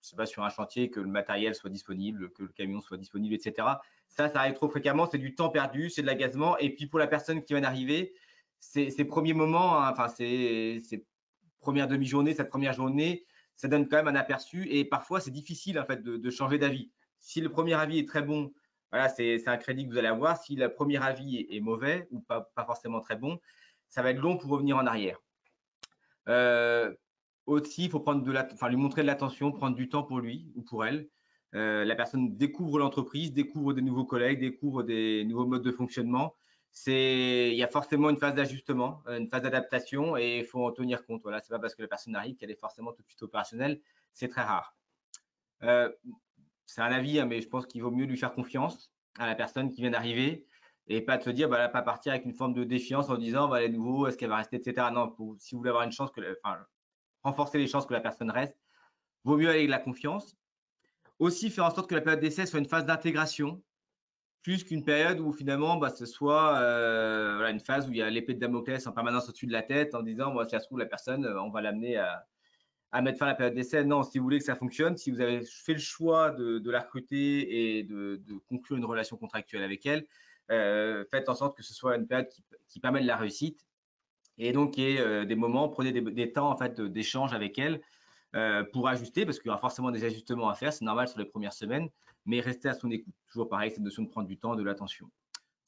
sais pas, sur un chantier, que le matériel soit disponible, que le camion soit disponible, etc. Ça arrive trop fréquemment, c'est du temps perdu, c'est de l'agacement. Et puis pour la personne qui vient d'arriver, ces premiers moments, hein, enfin ces premières demi-journées, cette première journée, ça donne quand même un aperçu. Et parfois, c'est difficile en fait de changer d'avis. Si le premier avis est très bon, voilà, c'est un crédit que vous allez avoir. Si le premier avis est mauvais ou pas forcément très bon, ça va être long pour revenir en arrière. Aussi, il faut lui montrer de l'attention, prendre du temps pour lui ou pour elle. La personne découvre l'entreprise, découvre des nouveaux collègues, découvre des nouveaux modes de fonctionnement. Il y a forcément une phase d'ajustement, une phase d'adaptation et il faut en tenir compte. Voilà, c'est pas parce que la personne arrive qu'elle est forcément tout de suite opérationnelle. C'est très rare. C'est un avis, hein, mais je pense qu'il vaut mieux lui faire confiance à la personne qui vient d'arriver et pas de se dire, bah, elle va pas partir avec une forme de défiance en disant, bah, elle est nouveau, est-ce qu'elle va rester, etc. Non, si vous voulez avoir une chance renforcer les chances que la personne reste, vaut mieux aller avec la confiance. Aussi, faire en sorte que la période d'essai soit une phase d'intégration, plus qu'une période où finalement, bah, ce soit voilà, une phase où il y a l'épée de Damoclès en permanence au-dessus de la tête en disant, bah, si ça se trouve, la personne, on va l'amener à mettre fin à la période d'essai. Non, si vous voulez que ça fonctionne, si vous avez fait le choix de la recruter et de conclure une relation contractuelle avec elle, faites en sorte que ce soit une période qui permet de la réussite. Et donc, il y ait des moments, prenez des temps en fait, d'échange avec elle pour ajuster, parce qu'il y aura forcément des ajustements à faire, c'est normal sur les premières semaines, mais restez à son écoute. Toujours pareil, cette notion de prendre du temps, de l'attention.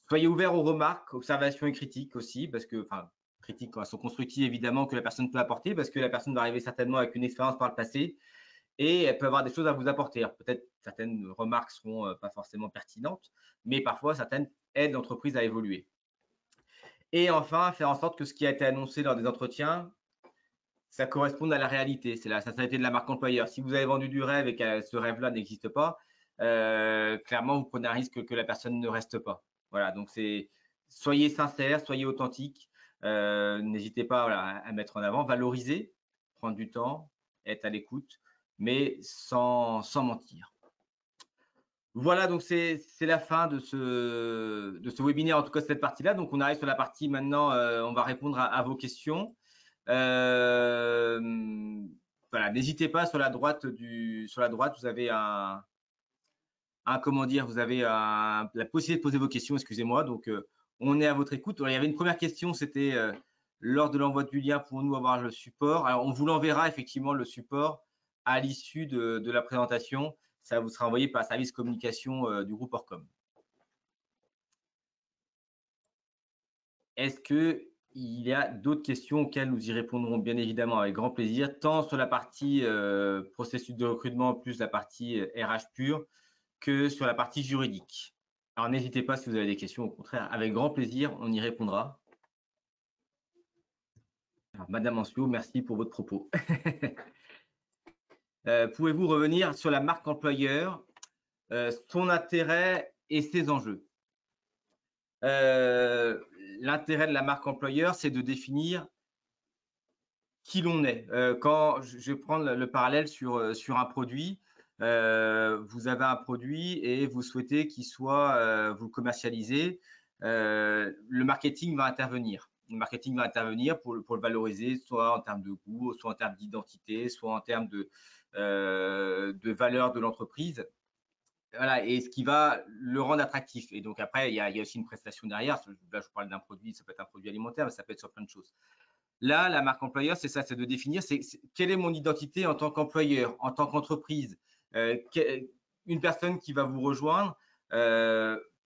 Soyez ouvert aux remarques, observations et critiques aussi, parce que, enfin, critiques quand elles sont constructives évidemment que la personne peut apporter, parce que la personne va arriver certainement avec une expérience par le passé et elle peut avoir des choses à vous apporter. Peut-être certaines remarques seront pas forcément pertinentes, mais parfois certaines aident l'entreprise à évoluer. Et enfin, faire en sorte que ce qui a été annoncé lors des entretiens, ça corresponde à la réalité. C'est la sincérité de la marque employeur. Si vous avez vendu du rêve et que ce rêve-là n'existe pas, clairement, vous prenez un risque que la personne ne reste pas. Voilà, donc soyez sincère, soyez authentique. N'hésitez pas voilà, à mettre en avant, valoriser, prendre du temps, être à l'écoute, mais sans mentir. Voilà, donc c'est la fin de ce webinaire, en tout cas cette partie-là. Donc on arrive sur la partie maintenant, on va répondre à vos questions. Voilà, n'hésitez pas sur la droite vous avez comment dire, vous avez la possibilité de poser vos questions, excusez-moi. Donc on est à votre écoute. Alors, il y avait une première question, c'était lors de l'envoi du lien, pouvons-nous avoir le support? Alors on vous l'enverra effectivement le support à l'issue de la présentation. Ça vous sera envoyé par le service communication du groupe Orcom. Est-ce qu'il y a d'autres questions auxquelles nous y répondrons bien évidemment avec grand plaisir, tant sur la partie processus de recrutement plus la partie RH pure que sur la partie juridique. Alors n'hésitez pas si vous avez des questions, au contraire, avec grand plaisir, on y répondra. Alors, Madame Ancio, merci pour votre propos. Pouvez-vous revenir sur la marque employeur, son intérêt et ses enjeux? L'intérêt de la marque employeur, c'est de définir qui l'on est. Quand je vais prendre le parallèle sur un produit, vous avez un produit et vous souhaitez qu'il soit, vous le commercialisez, le marketing va intervenir. Le marketing va intervenir pour le valoriser, soit en termes de goût, soit en termes d'identité, soit en termes de valeur de l'entreprise. Voilà, et ce qui va le rendre attractif. Et donc après, il y a aussi une prestation derrière. Là, je parle d'un produit, ça peut être un produit alimentaire, mais ça peut être sur plein de choses. Là, la marque employeur, c'est ça, c'est de définir quelle est mon identité en tant qu'employeur, en tant qu'entreprise. Une personne qui va vous rejoindre,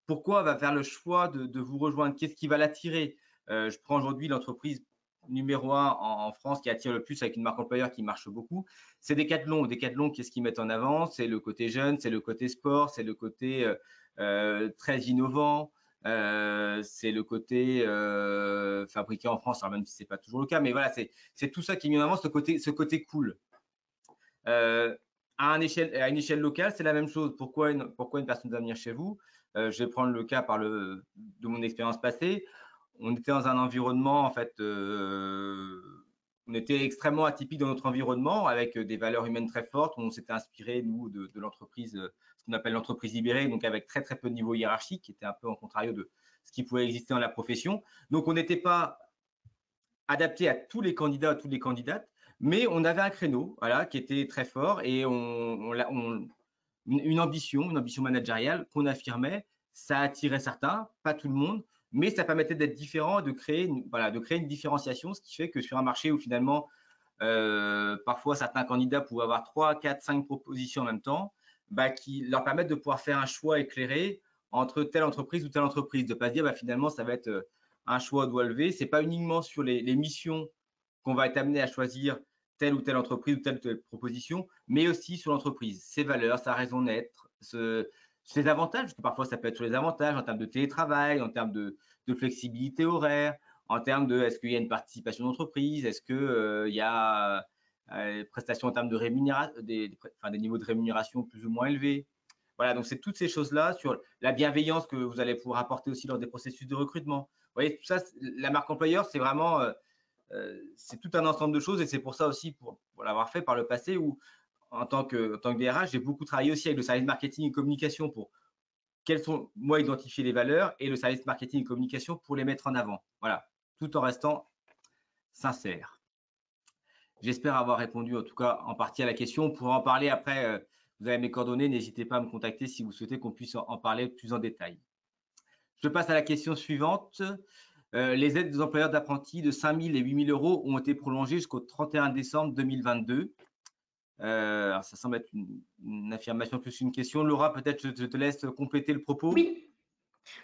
pourquoi va faire le choix de vous rejoindre? Qu'est-ce qui va l'attirer? Je prends aujourd'hui l'entreprise numéro 1 en France qui attire le plus avec une marque employeur qui marche beaucoup, c'est Decathlon. Decathlon, qu'est-ce qu'ils mettent en avant? C'est le côté jeune, c'est le côté sport, c'est le côté très innovant. C'est le côté fabriqué en France, alors même si ce n'est pas toujours le cas, mais voilà, c'est tout ça qui est mis en avant, ce côté cool. À une échelle locale, c'est la même chose. Pourquoi une personne va venir chez vous? Je vais prendre le cas de mon expérience passée. On était dans un environnement, en fait, on était extrêmement atypique dans notre environnement, avec des valeurs humaines très fortes. On s'était inspiré, nous, de l'entreprise, ce qu'on appelle l'entreprise libérée, donc avec très, très peu de niveau hiérarchique, qui était un peu en contrario de ce qui pouvait exister dans la profession. Donc, on n'était pas adapté à tous les candidats, à toutes les candidates, mais on avait un créneau, voilà, qui était très fort et une ambition managériale qu'on affirmait. Ça attirait certains, pas tout le monde, mais ça permettait d'être différent, de créer une différenciation, ce qui fait que sur un marché où finalement, parfois certains candidats pouvaient avoir 3, 4, 5 propositions en même temps, qui leur permettent de pouvoir faire un choix éclairé entre telle entreprise ou telle entreprise, de ne pas se dire bah, finalement ça va être un choix doigt levé. Ce n'est pas uniquement sur les missions qu'on va être amené à choisir telle ou telle entreprise ou telle proposition, mais aussi sur l'entreprise, ses valeurs, sa raison d'être, ses avantages, parce que parfois ça peut être sur les avantages en termes de télétravail, en termes de flexibilité horaire, en termes de est-ce qu'il y a une participation d'entreprise, est-ce qu'il y a prestations en termes de rémunération, des niveaux de rémunération plus ou moins élevés. Voilà, donc c'est toutes ces choses-là sur la bienveillance que vous allez pouvoir apporter aussi lors des processus de recrutement. Vous voyez, tout ça, la marque employeur, c'est vraiment c'est tout un ensemble de choses et c'est pour ça aussi, pour l'avoir fait par le passé, où en tant que DRH, j'ai beaucoup travaillé aussi avec le service marketing et communication pour quelles sont, moi, identifier les valeurs et le service marketing et communication pour les mettre en avant. Voilà, tout en restant sincère. J'espère avoir répondu en tout cas en partie à la question. On pourra en parler après. Vous avez mes coordonnées, n'hésitez pas à me contacter si vous souhaitez qu'on puisse en parler plus en détail. Je passe à la question suivante. Les aides des employeurs d'apprentis de 5 000 et 8 000 euros ont été prolongées jusqu'au 31 décembre 2022. Alors ça semble être une affirmation plus qu'une question. Laura, peut-être je te laisse compléter le propos. Oui,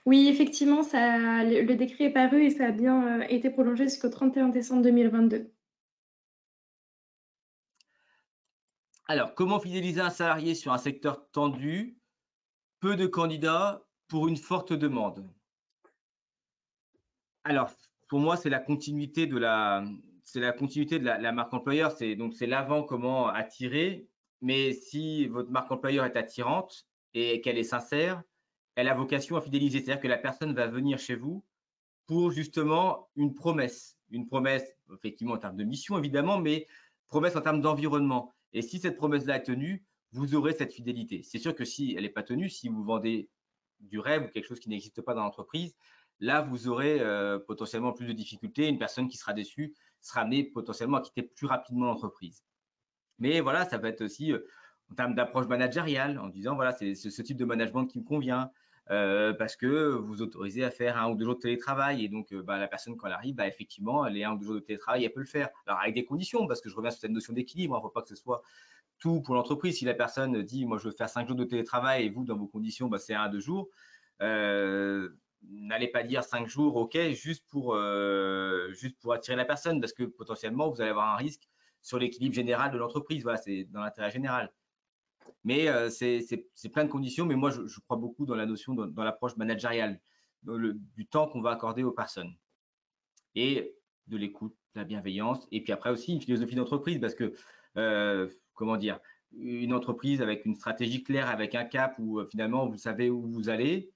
oui, effectivement, le décret est paru et ça a bien été prolongé jusqu'au 31 décembre 2022. Alors, comment fidéliser un salarié sur un secteur tendu? Peu de candidats pour une forte demande. Alors, pour moi, c'est la continuité de la marque employeur. C'est l'avant, comment attirer. Mais si votre marque employeur est attirante et qu'elle est sincère, elle a vocation à fidéliser. C'est-à-dire que la personne va venir chez vous pour justement une promesse. Une promesse, effectivement, en termes de mission, évidemment, mais promesse en termes d'environnement. Et si cette promesse-là est tenue, vous aurez cette fidélité. C'est sûr que si elle n'est pas tenue, si vous vendez du rêve ou quelque chose qui n'existe pas dans l'entreprise, là, vous aurez potentiellement plus de difficultés. Une personne qui sera déçue sera amenée potentiellement à quitter plus rapidement l'entreprise. Mais voilà, ça peut être aussi en termes d'approche managériale, en disant voilà, c'est ce type de management qui me convient, parce que vous autorisez à faire 1 ou 2 jours de télétravail. Et donc, la personne, quand elle arrive, effectivement, les 1 ou 2 jours de télétravail, elle peut le faire. Alors, avec des conditions, parce que je reviens sur cette notion d'équilibre. Il ne faut pas que ce soit tout pour l'entreprise. Si la personne dit, moi, je veux faire 5 jours de télétravail et vous, dans vos conditions, c'est 1 à 2 jours, n'allez pas dire 5 jours, OK, juste pour attirer la personne, parce que potentiellement, vous allez avoir un risque sur l'équilibre général de l'entreprise. Voilà, c'est dans l'intérêt général. Mais c'est plein de conditions. Mais moi, je crois beaucoup dans la notion, dans l'approche managériale, du temps qu'on va accorder aux personnes. Et de l'écoute, de la bienveillance. Et puis après aussi, une philosophie d'entreprise, parce que, comment dire, une entreprise avec une stratégie claire, avec un cap où finalement, vous savez où vous allez,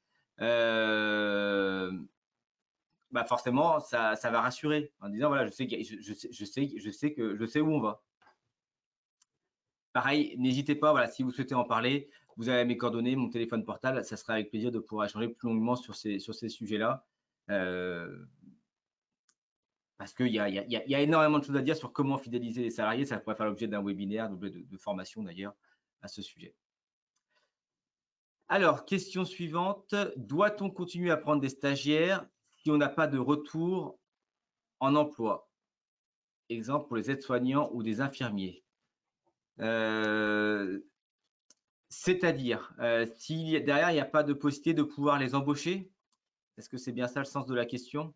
forcément, ça va rassurer en disant, voilà, je sais où on va. Pareil, n'hésitez pas, voilà, si vous souhaitez en parler, vous avez mes coordonnées, mon téléphone portable, ça sera avec plaisir de pouvoir échanger plus longuement sur ces sujets-là. Parce qu'il y a énormément de choses à dire sur comment fidéliser les salariés. Ça pourrait faire l'objet d'un webinaire, de formation d'ailleurs, à ce sujet. Alors, question suivante. Doit-on continuer à prendre des stagiaires si on n'a pas de retour en emploi? Exemple pour les aides-soignants ou des infirmiers. C'est-à-dire, si derrière, il n'y a pas de possibilité de pouvoir les embaucher? Est-ce que c'est bien ça le sens de la question?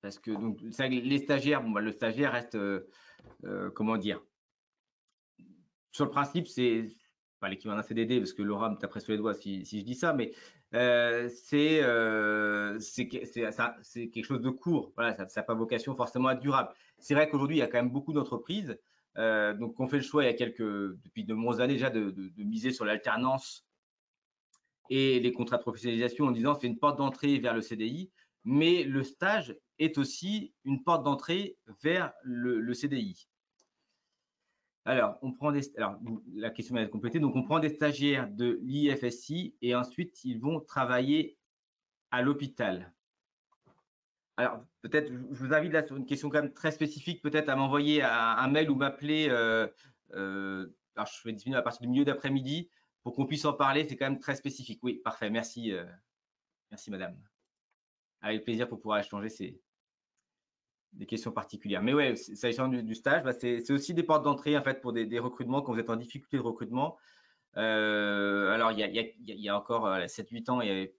Parce que donc, les stagiaires, le stagiaire reste, comment dire? Sur le principe, c'est pas l'équivalent d'un CDD, parce que Laura me taperait sur les doigts si je dis ça, mais c'est quelque chose de court. Voilà, ça n'a pas vocation forcément à être durable. C'est vrai qu'aujourd'hui, il y a quand même beaucoup d'entreprises donc on fait le choix depuis de nombreuses années déjà de miser sur l'alternance et les contrats de professionnalisation en disant c'est une porte d'entrée vers le CDI, mais le stage est aussi une porte d'entrée vers le CDI. Alors, la question va être complétée. Donc, on prend des stagiaires de l'IFSI et ensuite, ils vont travailler à l'hôpital. Alors, peut-être, je vous invite là sur une question quand même très spécifique, peut-être à m'envoyer un mail ou m'appeler. Alors, je vais disponible à partir du milieu d'après-midi pour qu'on puisse en parler. C'est quand même très spécifique. Oui, parfait. Merci, merci madame. Avec plaisir pour pouvoir échanger des questions particulières. Mais ouais, s'agissant du stage, c'est aussi des portes d'entrée en fait pour des recrutements quand vous êtes en difficulté de recrutement. Alors, il y a encore 7-8 ans, il n'y avait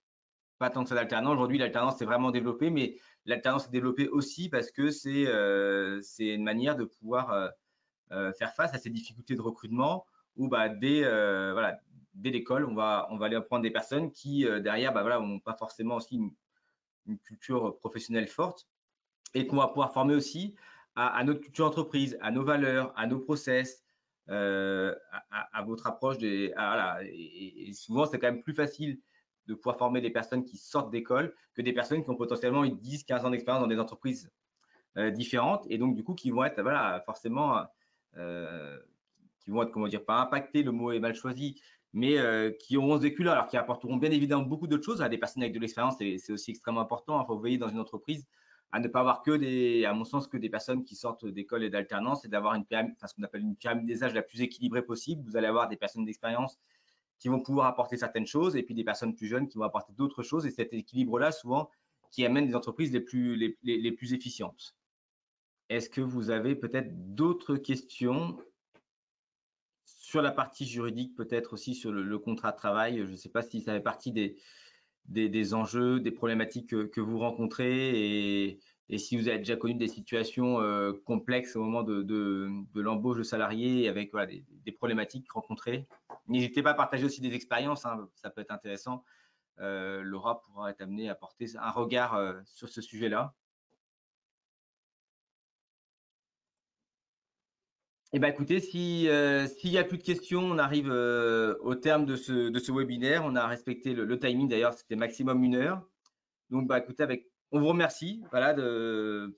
pas tant que ça d'alternance. Aujourd'hui, l'alternance s'est vraiment développée, mais l'alternance s'est développée aussi parce que c'est une manière de pouvoir faire face à ces difficultés de recrutement où bah, voilà, dès l'école, on va aller apprendre des personnes qui, derrière, bah, voilà, n'ont pas forcément aussi une culture professionnelle forte et qu'on va pouvoir former aussi à notre culture entreprise, à nos valeurs, à nos process, à votre approche voilà, et souvent, c'est quand même plus facile de pouvoir former des personnes qui sortent d'école que des personnes qui ont potentiellement eu 10-15 ans d'expérience dans des entreprises différentes et donc du coup qui vont être voilà, forcément euh, qui vont être, comment dire, pas impactés, le mot est mal choisi, mais qui auront ce vécu-là, alors qui apporteront bien évidemment beaucoup d'autres choses à des personnes avec de l'expérience, et c'est aussi extrêmement important. Il faut veiller dans une entreprise à ne pas avoir à mon sens, que des personnes qui sortent d'école et d'alternance et d'avoir une pyramide, enfin, ce qu'on appelle une pyramide des âges la plus équilibrée possible. Vous allez avoir des personnes d'expérience qui vont pouvoir apporter certaines choses et puis des personnes plus jeunes qui vont apporter d'autres choses. Et cet équilibre-là, souvent, qui amène des entreprises les plus efficientes. Est-ce que vous avez peut-être d'autres questions sur la partie juridique, peut-être aussi sur le contrat de travail? Je ne sais pas si ça fait partie des enjeux, des problématiques que vous rencontrez et si vous avez déjà connu des situations complexes au moment de l'embauche de salariés avec voilà, des problématiques rencontrées. N'hésitez pas à partager aussi des expériences, hein, ça peut être intéressant. Laura pourra être amenée à porter un regard sur ce sujet-là. Eh ben, écoutez, s'il n'y a plus de questions, on arrive au terme de ce webinaire. On a respecté le timing, d'ailleurs, c'était maximum 1 heure. Donc, bah, écoutez, on vous remercie voilà,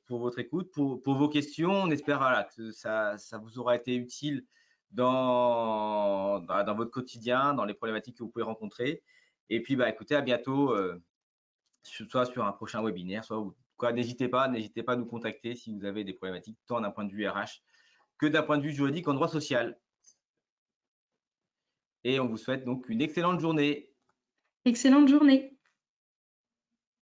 pour votre écoute, pour vos questions. On espère voilà, que ça vous aura été utile dans votre quotidien, dans les problématiques que vous pouvez rencontrer. Et puis, bah, écoutez, à bientôt, soit sur un prochain webinaire, n'hésitez pas à nous contacter si vous avez des problématiques, tant d'un point de vue RH que d'un point de vue juridique en droit social. Et on vous souhaite donc une excellente journée. Excellente journée.